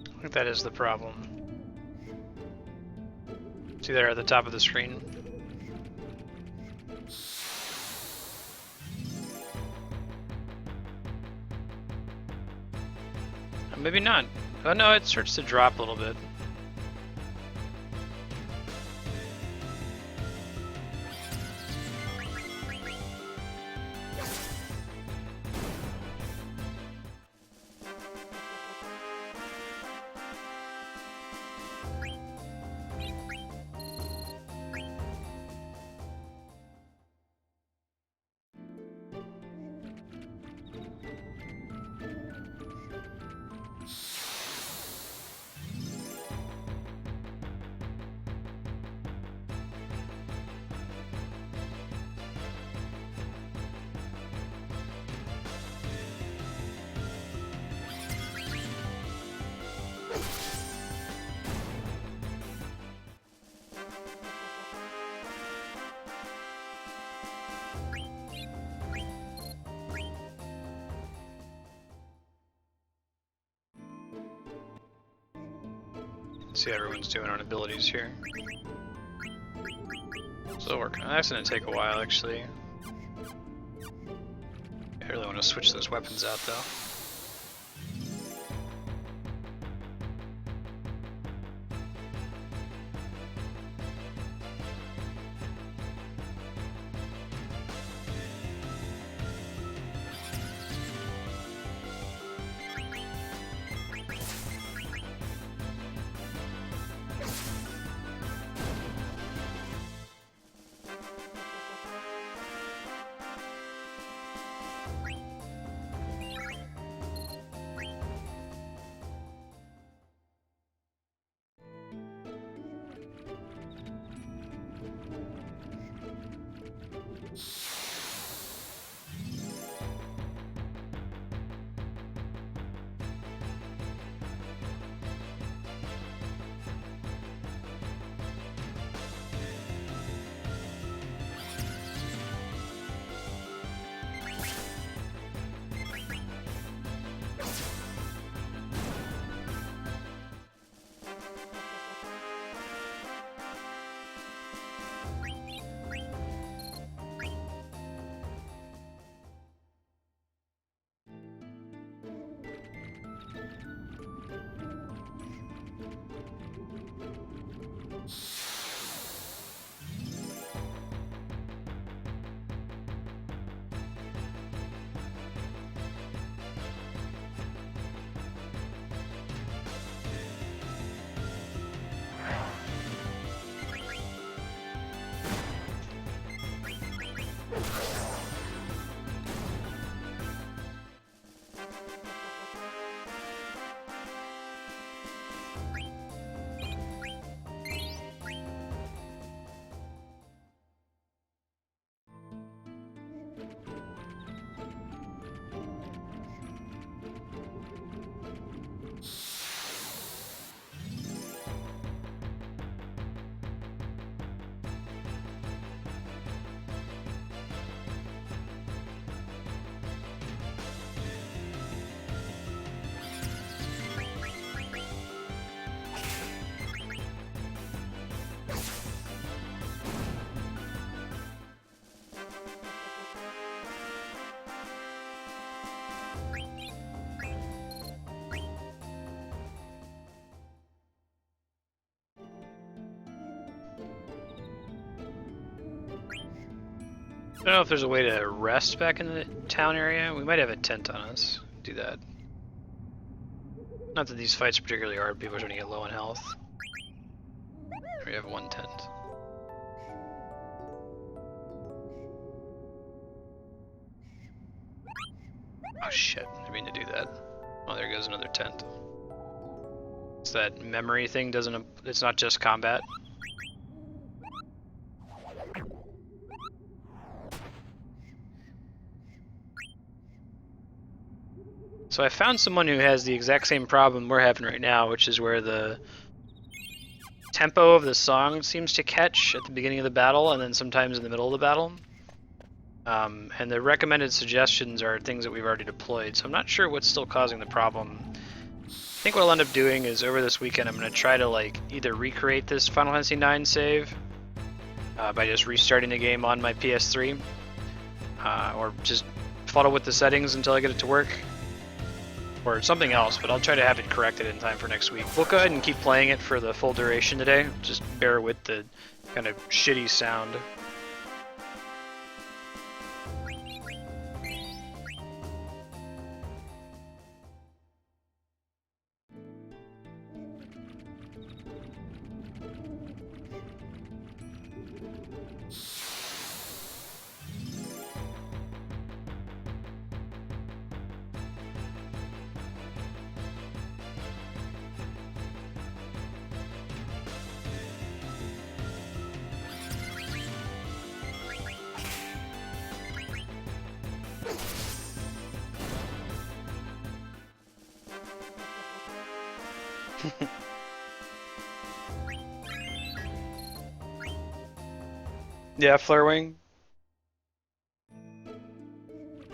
A: I think that is the problem. See there at the top of the screen? Maybe not. Oh no, it starts to drop a little bit. See how everyone's doing on abilities here. Still working. That's gonna take a while, actually. I really want to switch those weapons out, though. I don't know if there's a way to rest back in the town area. We might have a tent on us. Do that. Not that these fights are particularly hard. People are trying to get low on health. We have one tent. Oh shit, I didn't mean to do that. Oh, there goes another tent. It's that memory thing, it's not just combat. So I found someone who has the exact same problem we're having right now, which is where the tempo of the song seems to catch at the beginning of the battle and then sometimes in the middle of the battle. And the recommended suggestions are things that we've already deployed, so I'm not sure what's still causing the problem. I think what I'll end up doing is over this weekend I'm going to try to like either recreate this Final Fantasy IX save by just restarting the game on my PS3, or just follow with the settings until I get it to work, or something else, but I'll try to have it corrected in time for next week. We'll go ahead and keep playing it for the full duration today, just bear with the kind of shitty sound. Yeah, Flare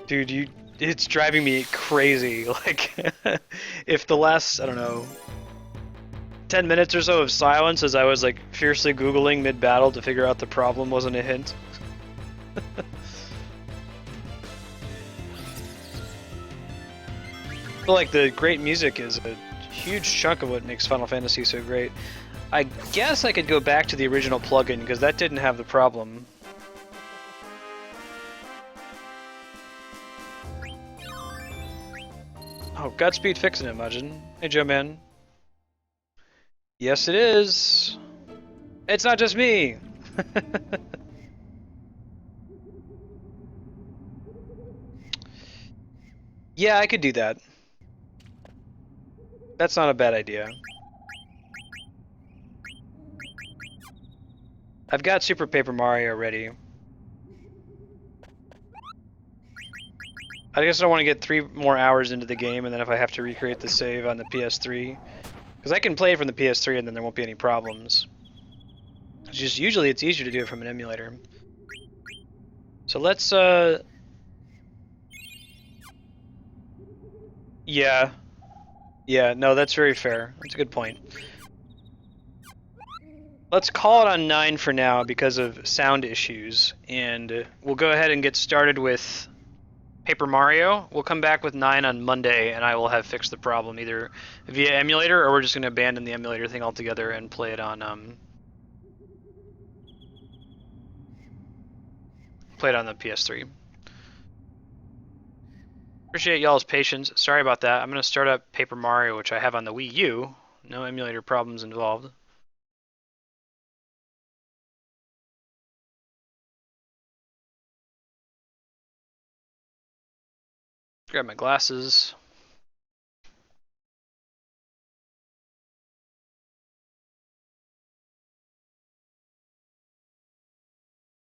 A: Dude, it's driving me crazy. Like, if the last, I don't know, 10 minutes or so of silence as I was like fiercely Googling mid-battle to figure out the problem wasn't a hint. I feel like the great music is a huge chunk of what makes Final Fantasy so great. I guess I could go back to the original plugin because that didn't have the problem. Oh, Godspeed fixing it, Majin. Hey, Joe Man. Yes, it is. It's not just me. Yeah, I could do that. That's not a bad idea. I've got Super Paper Mario ready. I guess I want to get 3 more hours into the game, and then if I have to recreate the save on the PS3, because I can play it from the PS3 and then there won't be any problems. It's just usually it's easier to do it from an emulator. So let's yeah. Yeah, no, that's very fair. That's a good point. Let's call it on 9 for now because of sound issues, and we'll go ahead and get started with Paper Mario. We'll come back with 9 on Monday, and I will have fixed the problem either via emulator, or we're just going to abandon the emulator thing altogether and play it on the PS3. Appreciate y'all's patience. Sorry about that. I'm going to start up Paper Mario, which I have on the Wii U. No emulator problems involved. Grab my glasses.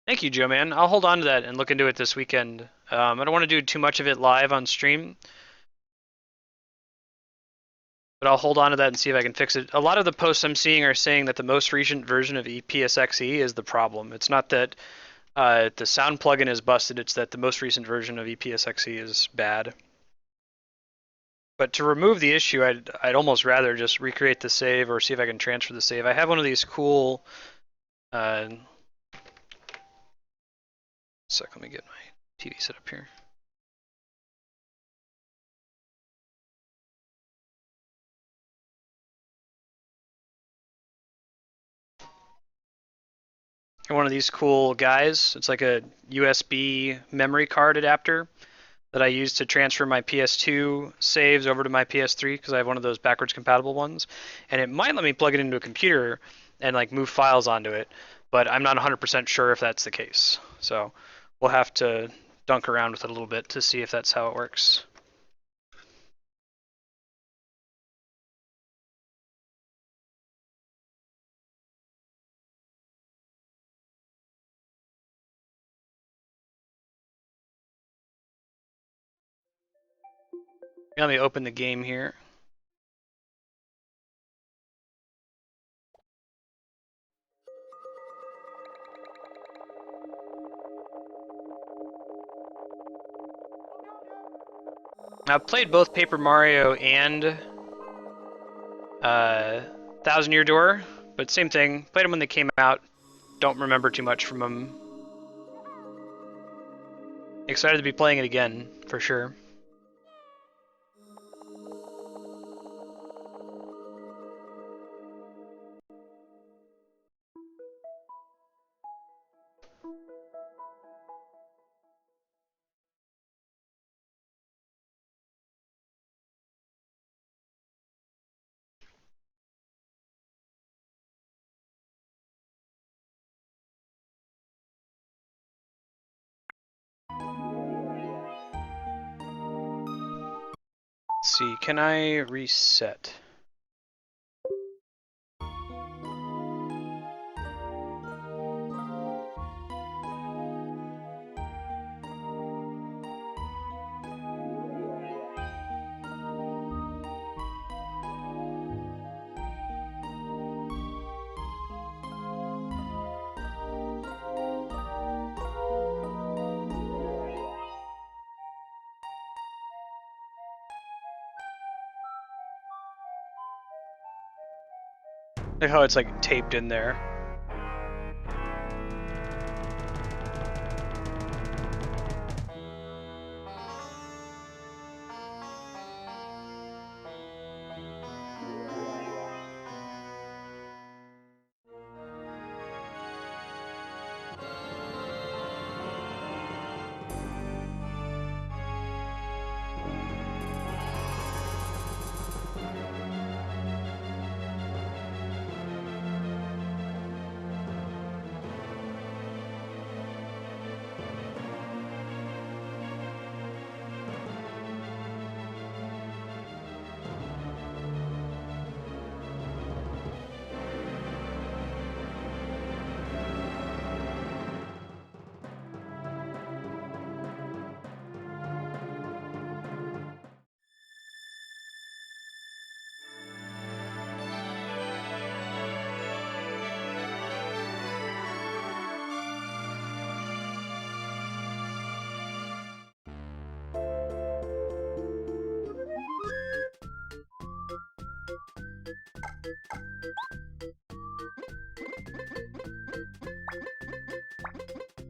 A: Thank you, Joe Man. I'll hold on to that and look into it this weekend. I don't want to do too much of it live on stream, but I'll hold on to that and see if I can fix it. A lot of the posts I'm seeing are saying that the most recent version of EPSXE is the problem. It's not that the sound plugin is busted, it's that the most recent version of EPSXE is bad. But to remove the issue, I'd almost rather just recreate the save or see if I can transfer the save. I have one of these cool... Sec, let me get my TV set up here. One of these cool guys. It's like a USB memory card adapter that I use to transfer my PS2 saves over to my PS3 because I have one of those backwards compatible ones, and it might let me plug it into a computer and like move files onto it, but I'm not 100% sure if that's the case. So we'll have to dunk around with it a little bit to see if that's how it works. Let me open the game here. I've played both Paper Mario and Thousand Year Door, but same thing. Played them when they came out. Don't remember too much from them. Excited to be playing it again, for sure. Let's see, can I reset? Like how it's like taped in there.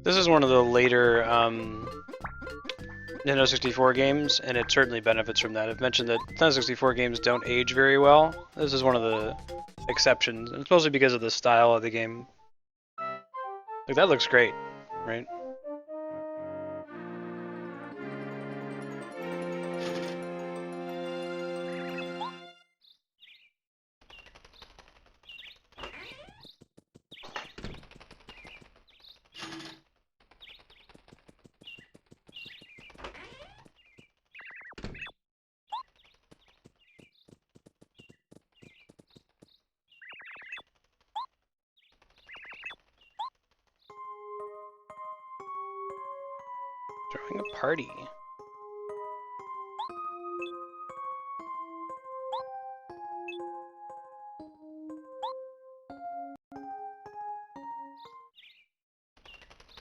A: This is one of the later Nintendo 64 games, and it certainly benefits from that. I've mentioned that Nintendo 64 games don't age very well. This is one of the exceptions, and it's mostly because of the style of the game. Like, that looks great, right? Throwing a party.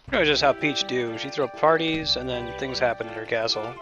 A: You know just how Peach do. She throw parties, and then things happen at her castle.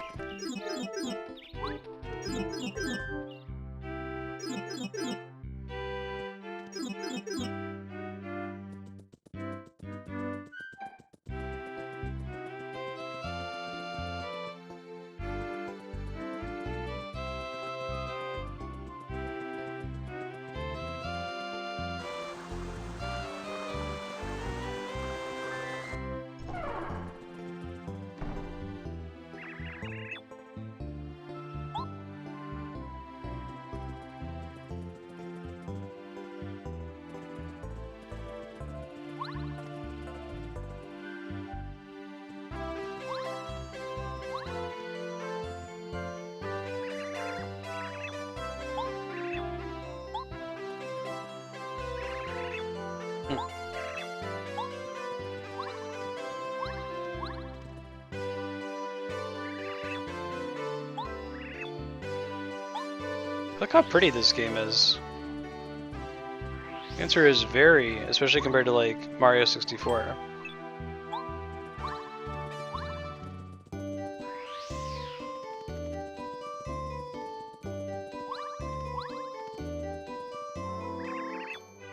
A: Look how pretty this game is. The answer is very, especially compared to like Mario 64.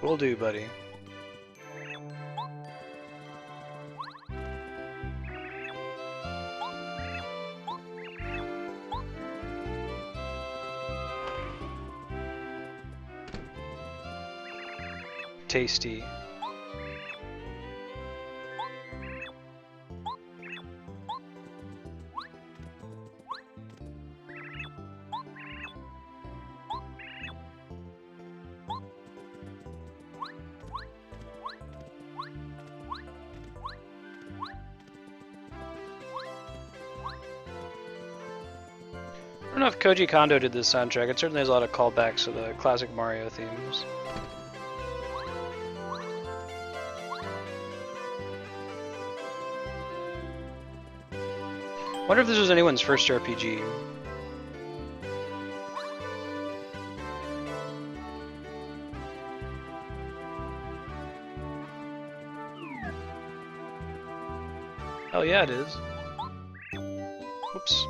A: Will do, buddy. Tasty. I don't know if Koji Kondo did this soundtrack. It certainly has a lot of callbacks to the classic Mario themes. Wonder if this was anyone's first RPG. Hell yeah, it is. Oops.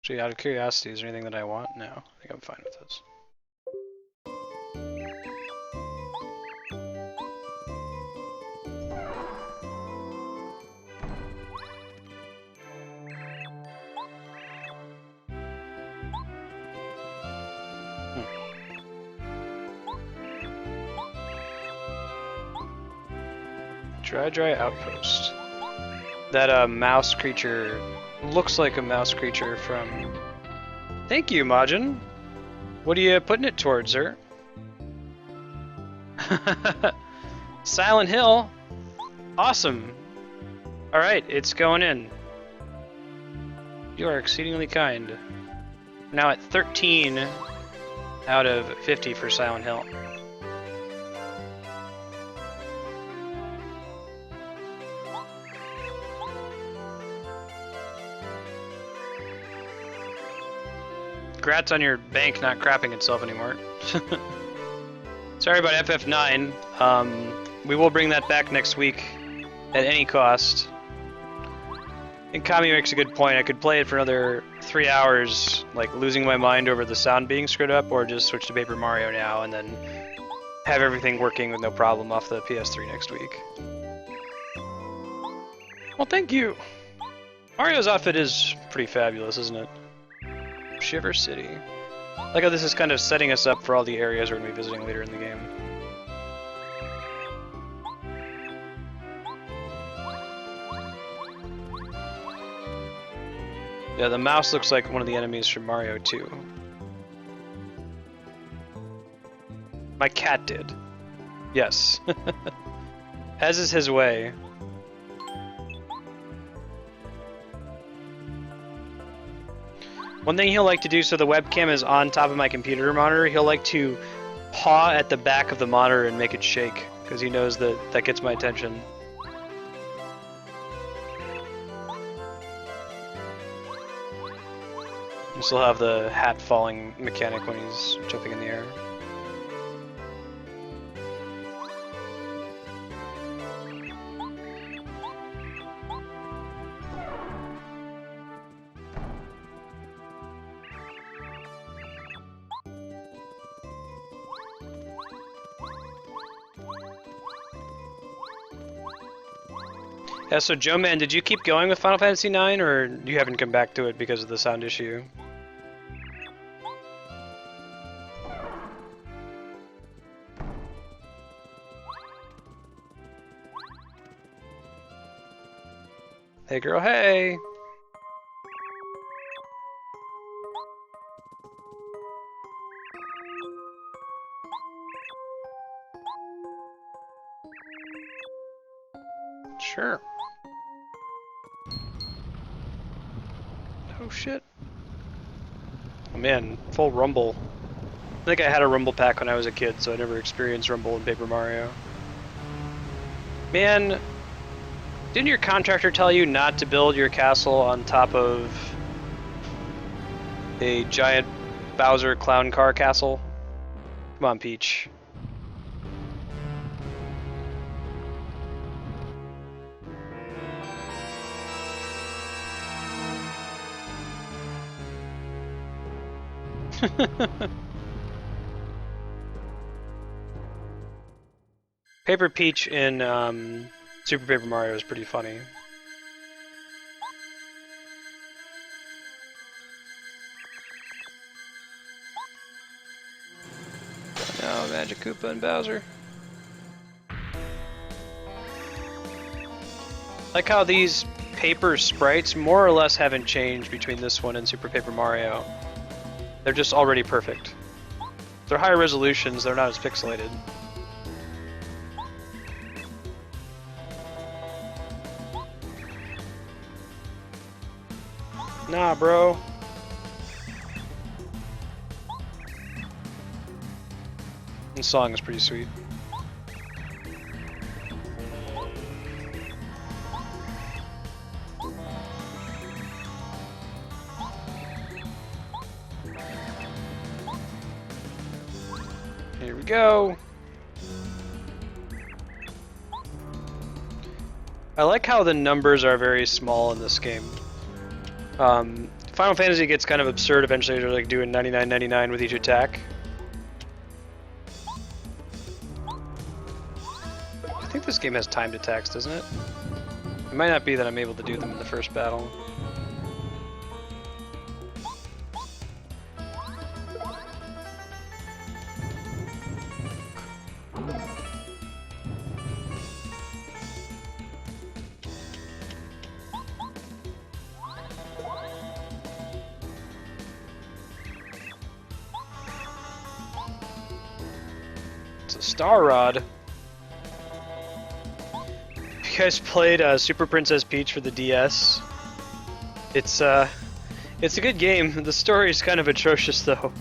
A: Actually, out of curiosity, is there anything that I want? No, I think I'm fine with this. Dry Outpost. That mouse creature looks like a mouse creature from... Thank you, Majin. What are you putting it towards, sir? Silent Hill? Awesome. Alright, it's going in. You are exceedingly kind. We're now at 13 out of 50 for Silent Hill. Congrats on your bank not crapping itself anymore. Sorry about FF9. We will bring that back next week at any cost. And Kami makes a good point. I could play it for another 3 hours, like losing my mind over the sound being screwed up, or just switch to Paper Mario now and then have everything working with no problem off the PS3 next week. Well, thank you. Mario's outfit is pretty fabulous, isn't it? Shiver City. Like how this is kind of setting us up for all the areas we're going to be visiting later in the game. Yeah, the mouse looks like one of the enemies from Mario 2. My cat did. Yes. As is his way. One thing he'll like to do, so the webcam is on top of my computer monitor, he'll like to paw at the back of the monitor and make it shake, because he knows that that gets my attention. You still have the hat falling mechanic when he's jumping in the air. Yeah, so Joe Man, did you keep going with Final Fantasy IX, or you haven't come back to it because of the sound issue? Hey girl, hey! Sure. Oh shit. Oh man, full Rumble. I think I had a Rumble pack when I was a kid, so I never experienced Rumble in Paper Mario. Man, didn't your contractor tell you not to build your castle on top of a giant Bowser clown car castle? Come on, Peach. Paper Peach in Super Paper Mario is pretty funny. No, Magic Koopa and Bowser. Like how these paper sprites more or less haven't changed between this one and Super Paper Mario. They're just already perfect. They're higher resolutions, they're not as pixelated. Nah, bro. This song is pretty sweet. Here we go. I like how the numbers are very small in this game. Final Fantasy gets kind of absurd eventually. They're like doing 99.99 with each attack. I think this game has timed attacks, doesn't it? It might not be that I'm able to do them in the first battle. It's a Star Rod. If you guys played Super Princess Peach for the DS, it's a good game. The story is kind of atrocious though.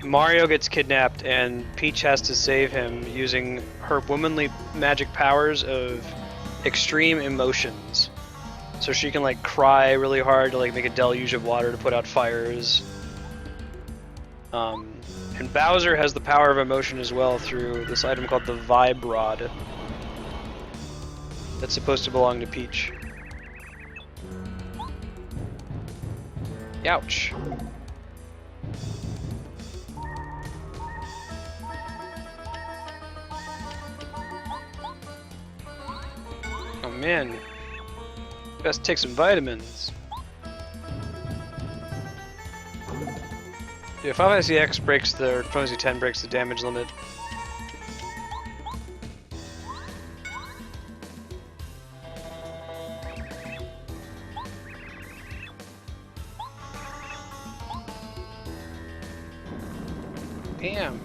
A: Mario gets kidnapped and Peach has to save him using her womanly magic powers of extreme emotions. So she can like cry really hard to like make a deluge of water to put out fires. And Bowser has the power of emotion as well through this item called the Vibe Rod. That's supposed to belong to Peach. Ouch. Oh man. Best take some vitamins. Yeah, Final Fantasy X breaks the, or Final Fantasy X breaks the damage limit. Damn.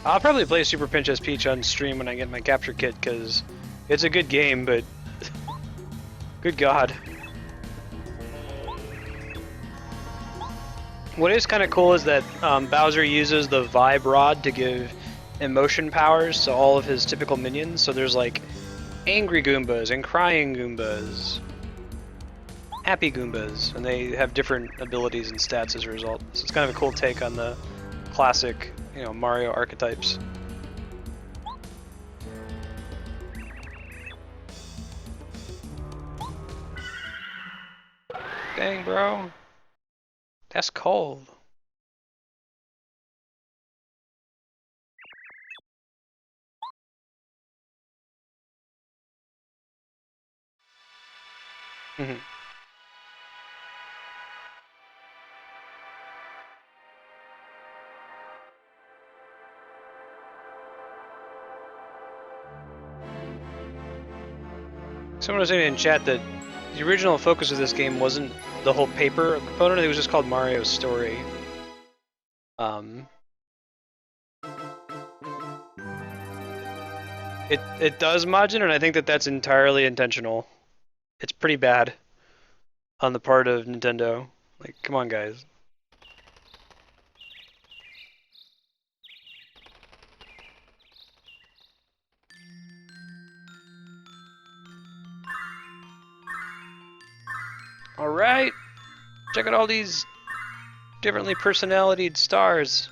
A: I'll probably play Super Princess Peach on stream when I get my capture kit, because it's a good game, but good god. What is kind of cool is that Bowser uses the Vibe Rod to give emotion powers to all of his typical minions, so there's like angry Goombas and crying Goombas, happy Goombas, and they have different abilities and stats as a result. So it's kind of a cool take on the classic, you know, Mario archetypes. Dang, bro. That's cold. Mm-hmm. Someone was saying in chat that the original focus of this game wasn't the whole paper component, it was just called Mario's Story. It does margin, and I think that that's entirely intentional. It's pretty bad on the part of Nintendo. Like, come on, guys. Alright! Check out all these differently personalitied stars.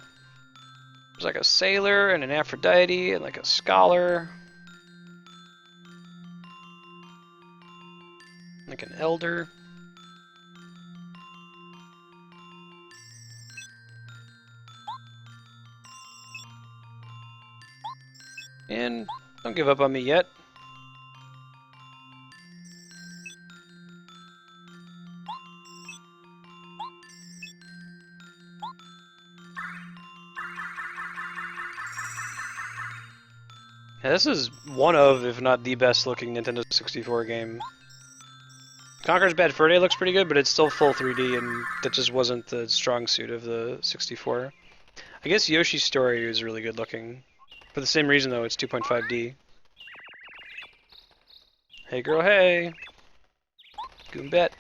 A: There's like a sailor and an Aphrodite and like a scholar. Like an elder. And don't give up on me yet. Yeah, this is one of, if not the best looking Nintendo 64 game. Conker's Bad Fur Day looks pretty good, but it's still full 3D, and that just wasn't the strong suit of the 64. I guess Yoshi's Story is really good looking. For the same reason, though, it's 2.5D. Hey girl, hey! Goombet.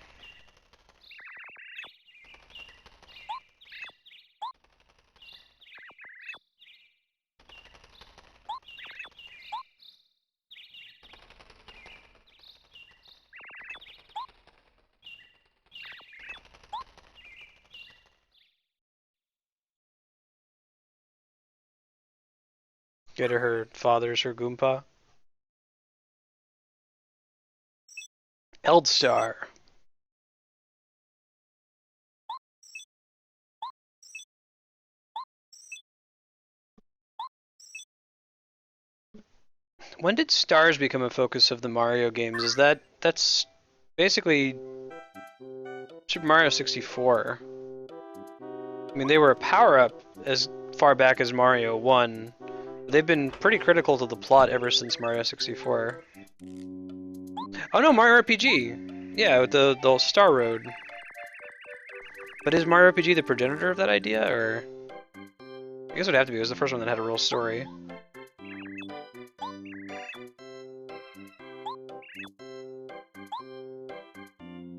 A: Get her father's her Goomba. Eldstar. When did stars become a focus of the Mario games? That's basically Super Mario 64. I mean, they were a power-up as far back as Mario 1. They've been pretty critical to the plot ever since Mario 64. Oh no, Mario RPG! Yeah, with the Star Road. But is Mario RPG the progenitor of that idea, or? I guess it would have to be. It was the first one that had a real story.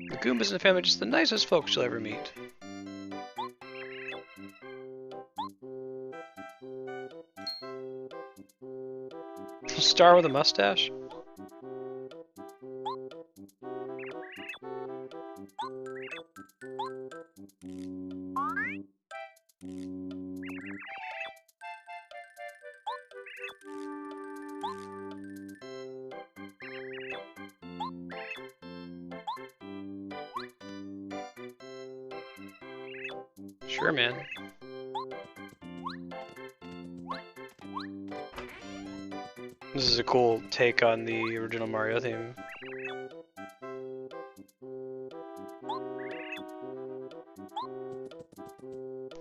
A: The Goombas in the family are just the nicest folks you'll ever meet. Star with a mustache? Sure, man. This is a cool take on the original Mario theme.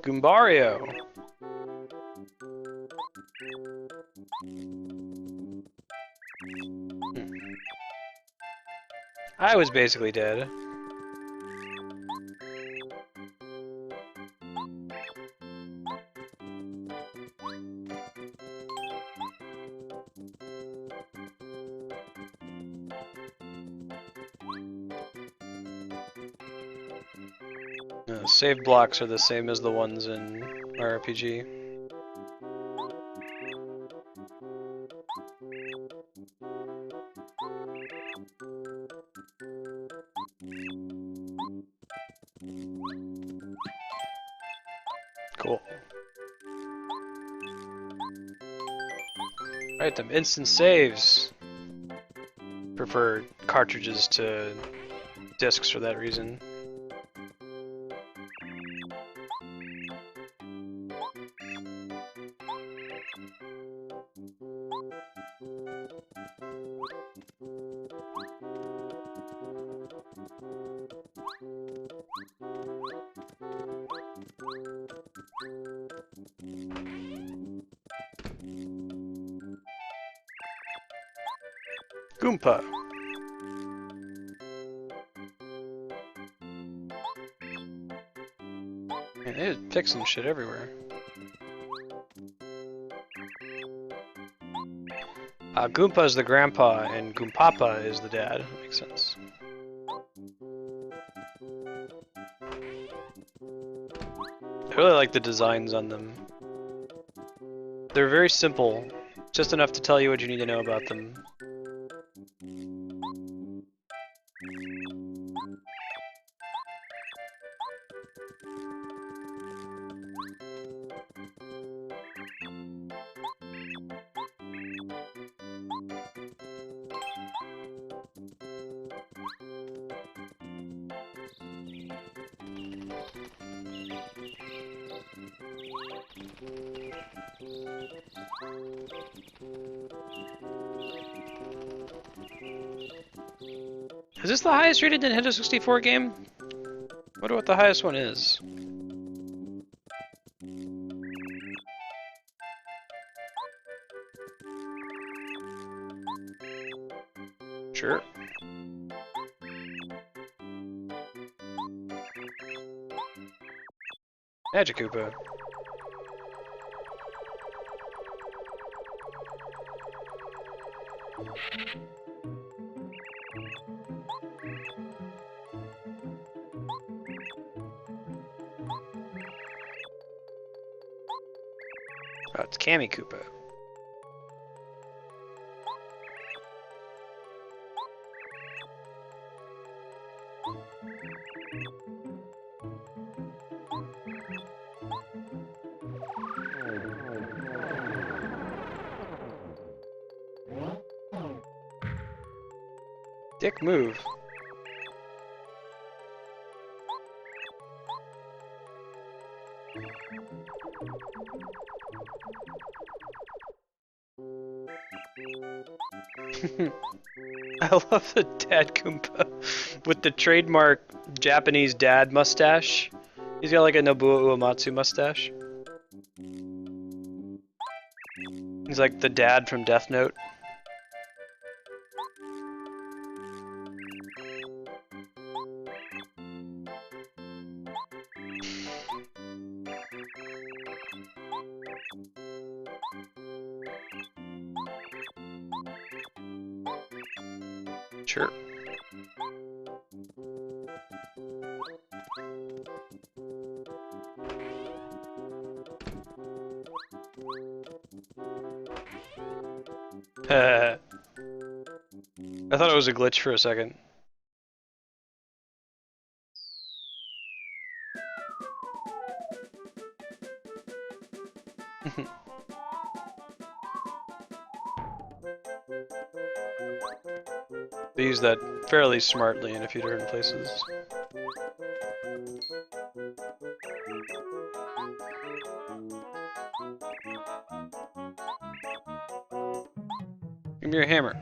A: Goombario! I was basically dead. Save blocks are the same as the ones in RPG. Cool. Right, them instant saves. Prefer cartridges to discs for that reason. Goomba. Man, they just pick some shit everywhere. Goomba is the grandpa and Goompapa is the dad. Makes sense. I really like the designs on them. They're very simple, just enough to tell you what you need to know about them. Is this the highest rated Nintendo 64 game? I wonder what the highest one is. Sure. Magic Koopa. Oh, it's Kami Koopa. Dick move. I love the dad Goomba with the trademark Japanese dad mustache. He's got like a Nobuo Uematsu mustache. He's like the dad from Death Note. Sure. I thought it was a glitch for a second. They use that fairly smartly in a few different places. Give me your hammer.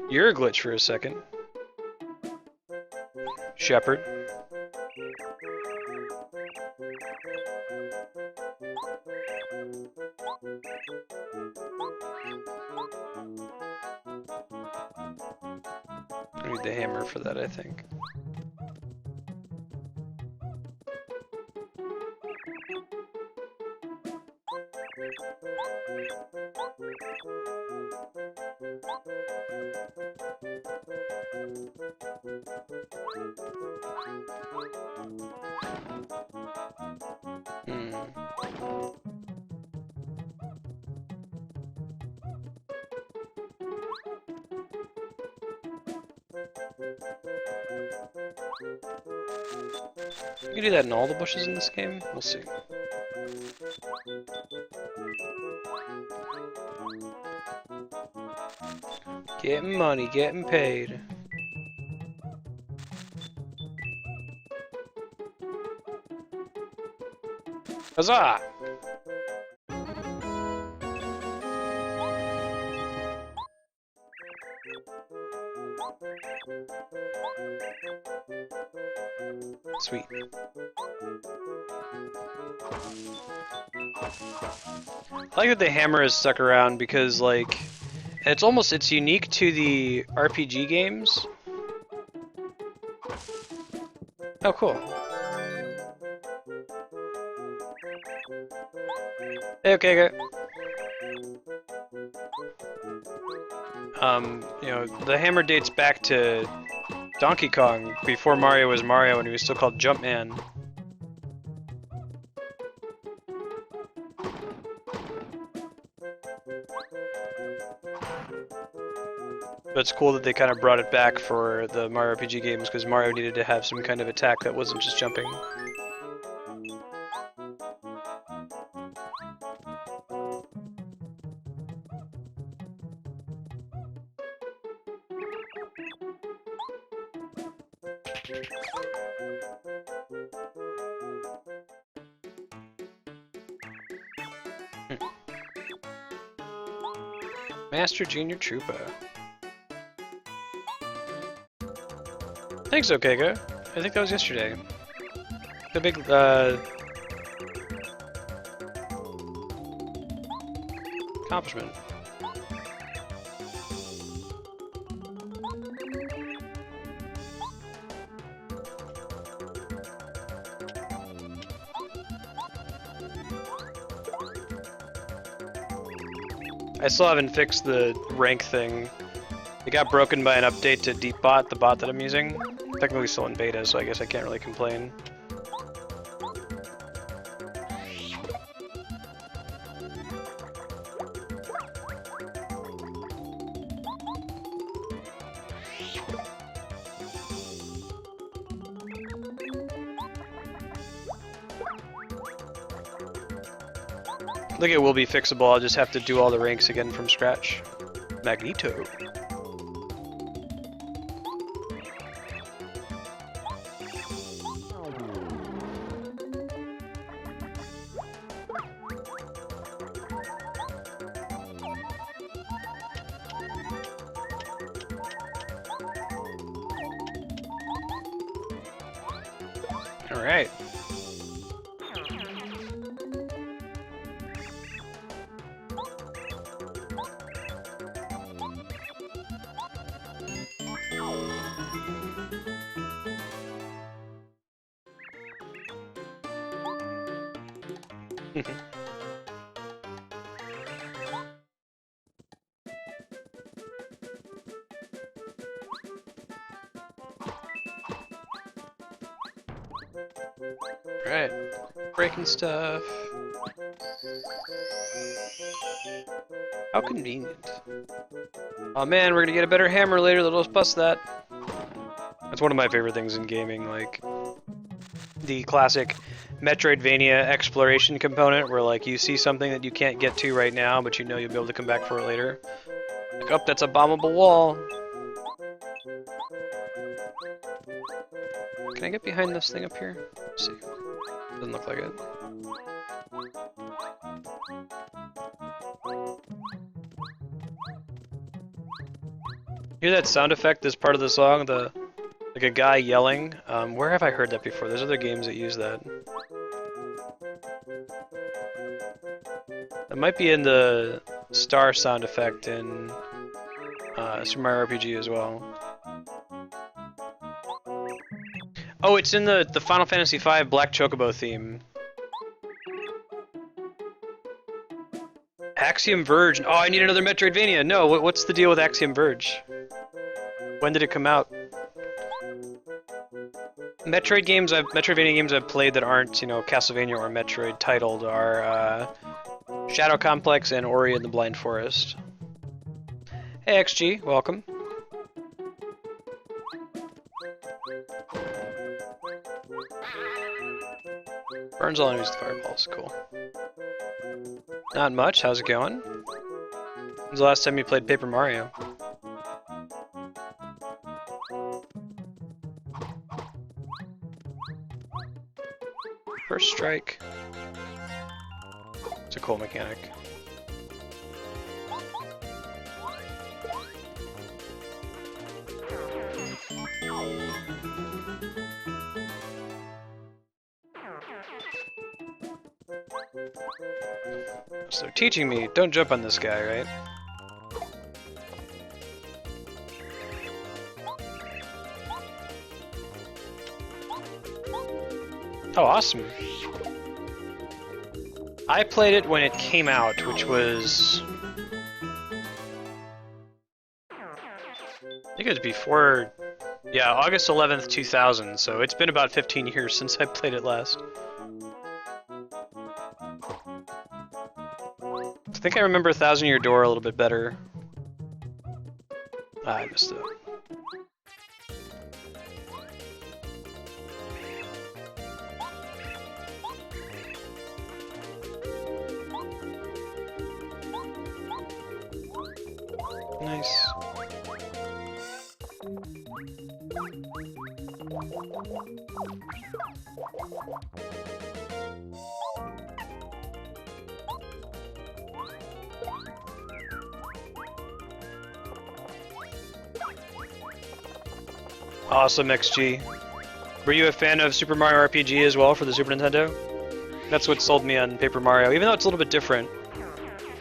A: You're a glitch for a second. Shepherd. I need the hammer for that, I think. You can do that in all the bushes in this game? We'll see. Getting money, getting paid. Huzzah! Sweet. I like that the hammer is stuck around because, like, it's unique to the RPG games. Oh, cool. Hey, okay. You know, the hammer dates back to Donkey Kong before Mario was Mario and he was still called Jumpman. But it's cool that they kind of brought it back for the Mario RPG games because Mario needed to have some kind of attack that wasn't just jumping. Master Junior Troopa. Thanks, Okega. I think that was yesterday. The big, accomplishment. I still haven't fixed the rank thing. It got broken by an update to DeepBot, the bot that I'm using. Technically still in beta, so I guess I can't really complain. I think it will be fixable, I'll just have to do all the ranks again from scratch. Magneto. Alright. breaking stuff. How convenient. Oh man, we're gonna get a better hammer later that'll just bust that. That's one of my favorite things in gaming, like the classic Metroidvania exploration component where like you see something that you can't get to right now, but you know you'll be able to come back for it later. Like, oh, that's a bombable wall. Can I get behind this thing up here? Let's see. Doesn't look like it. Hear that sound effect as part of the song? Like a guy yelling. Where have I heard that before? There's other games that use that. It might be in the star sound effect in Super Mario RPG as well. Oh, it's in the Final Fantasy V Black Chocobo theme. Axiom Verge. Oh, I need another Metroidvania. No, what's the deal with Axiom Verge? When did it come out? Metroidvania games I've played that aren't, you know, Castlevania or Metroid titled are Shadow Complex and Ori and the Blind Forest. Hey XG, welcome. Burns all enemies with fireballs, cool. Not much, how's it going? When's the last time you played Paper Mario? First strike. It's a cool mechanic. So teaching me, don't jump on this guy, right? Oh, awesome. I played it when it came out, which was... I think it was before... Yeah, August 11th, 2000, so it's been about 15 years since I played it last. I think I remember 1,000 Year Door a little bit better. Ah, I missed it. Nice. Awesome, XG. Were you a fan of Super Mario RPG as well for the Super Nintendo? That's what sold me on Paper Mario, even though it's a little bit different.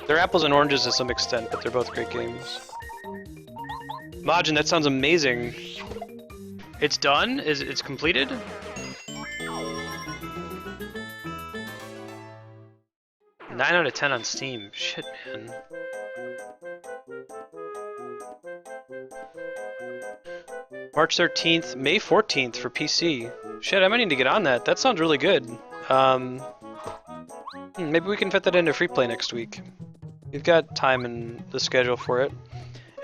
A: They're apples and oranges to some extent, but they're both great games. Majin, that sounds amazing. It's done? It's completed? Nine out of 10 on Steam. Shit, man. March 13th, May 14th for PC. Shit, I might need to get on that. That sounds really good. Maybe we can fit that into free play next week. We've got time in the schedule for it.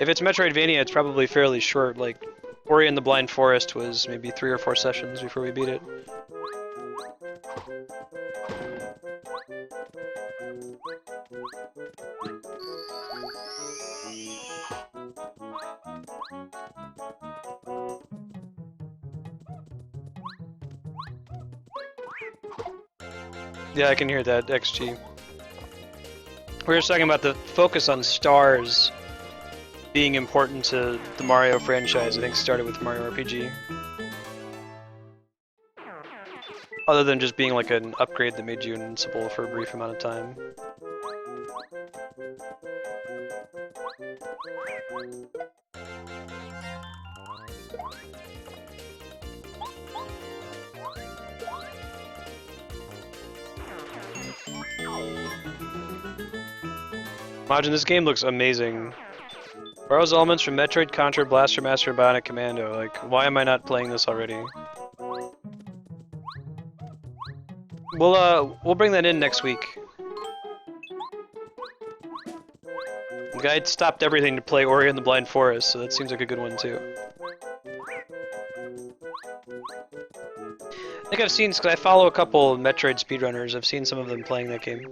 A: If it's Metroidvania, it's probably fairly short. Like, Ori and the Blind Forest was maybe 3 or 4 sessions before we beat it. Yeah, I can hear that, XG. We were just talking about the focus on stars being important to the Mario franchise. I think started with Mario RPG. Other than just being like an upgrade that made you invincible for a brief amount of time. Imagine this game looks amazing. Borrows elements from Metroid, Contra, Blaster Master, Bionic Commando. Like, why am I not playing this already? We'll bring that in next week. The guy stopped everything to play Ori and the Blind Forest, so that seems like a good one too. I think I've seen, because I follow a couple Metroid speedrunners, I've seen some of them playing that game.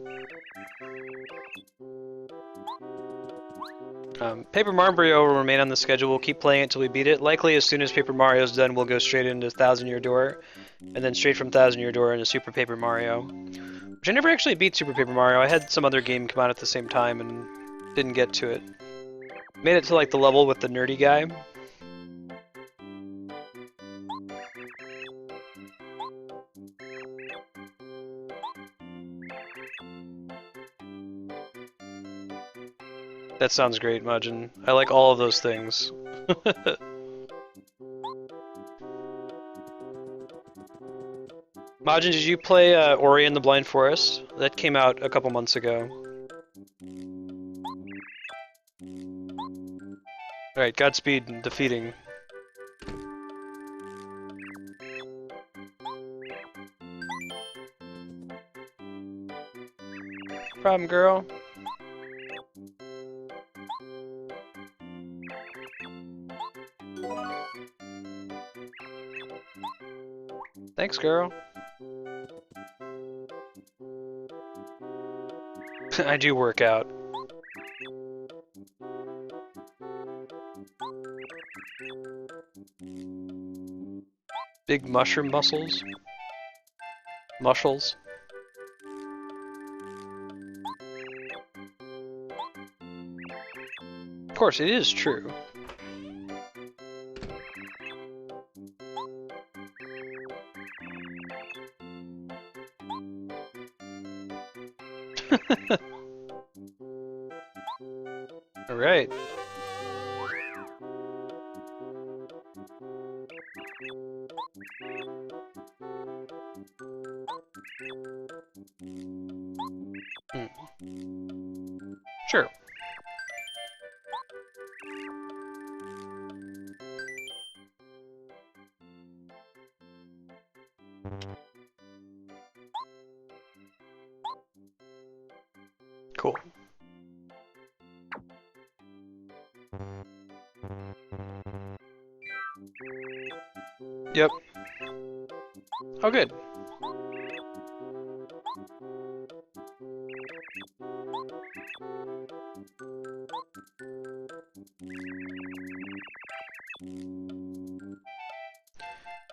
A: Paper Mario will remain on the schedule. We'll keep playing it until we beat it. Likely, as soon as Paper Mario's done, we'll go straight into Thousand Year Door, and then straight from Thousand Year Door into Super Paper Mario. Which I never actually beat Super Paper Mario. I had some other game come out at the same time and didn't get to it. Made it to like the level with the nerdy guy. That sounds great, Majin. I like all of those things. Majin, did you play Ori and the Blind Forest? That came out a couple months ago. Alright, Godspeed in defeating. Problem, girl. Thanks, girl. I do work out. Big mushroom muscles. Muscles. Of course, it is true. All right. Sure. Cool. Yep. Oh, good.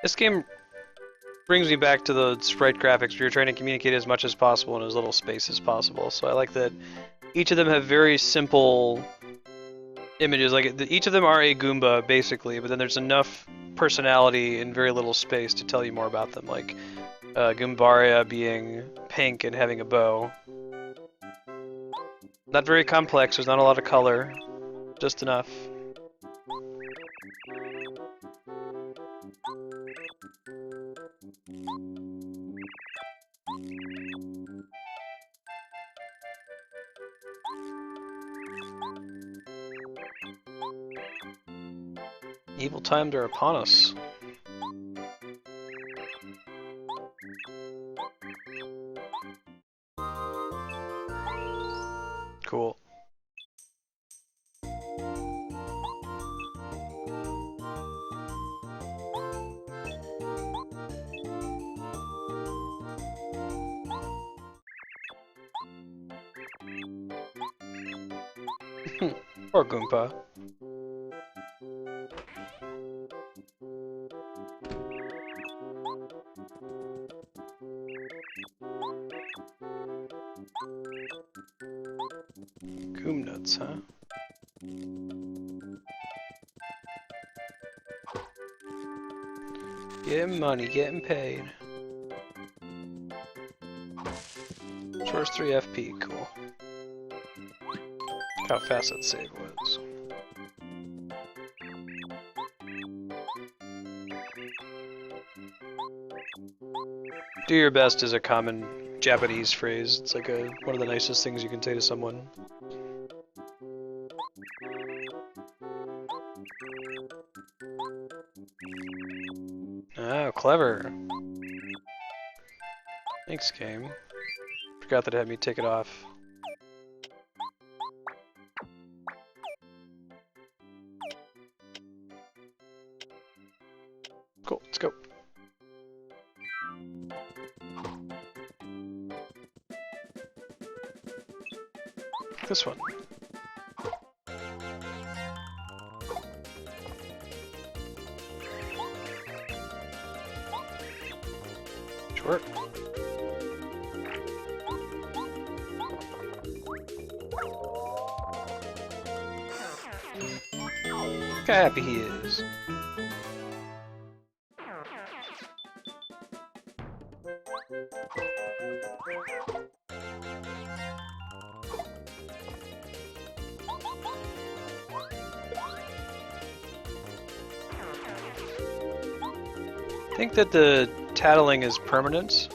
A: This game brings me back to the sprite graphics where you're trying to communicate as much as possible in as little space as possible. So I like that each of them have very simple images. Like each of them are a Goomba basically, but then there's enough personality in very little space to tell you more about them. Like Goombaria being pink and having a bow. Not very complex. There's not a lot of color, just enough. Evil times are upon us. Cool. Or Goomba. Goom nuts, huh? Getting money, getting paid. Source 3 FP, cool. Look how fast that save was. Do your best is a common Japanese phrase. It's like one of the nicest things you can say to someone. Oh, clever. Thanks, game. Forgot that it had me take it off. Cool, let's go. This one. Sure. Look how happy he is. I think that the tattling is permanent,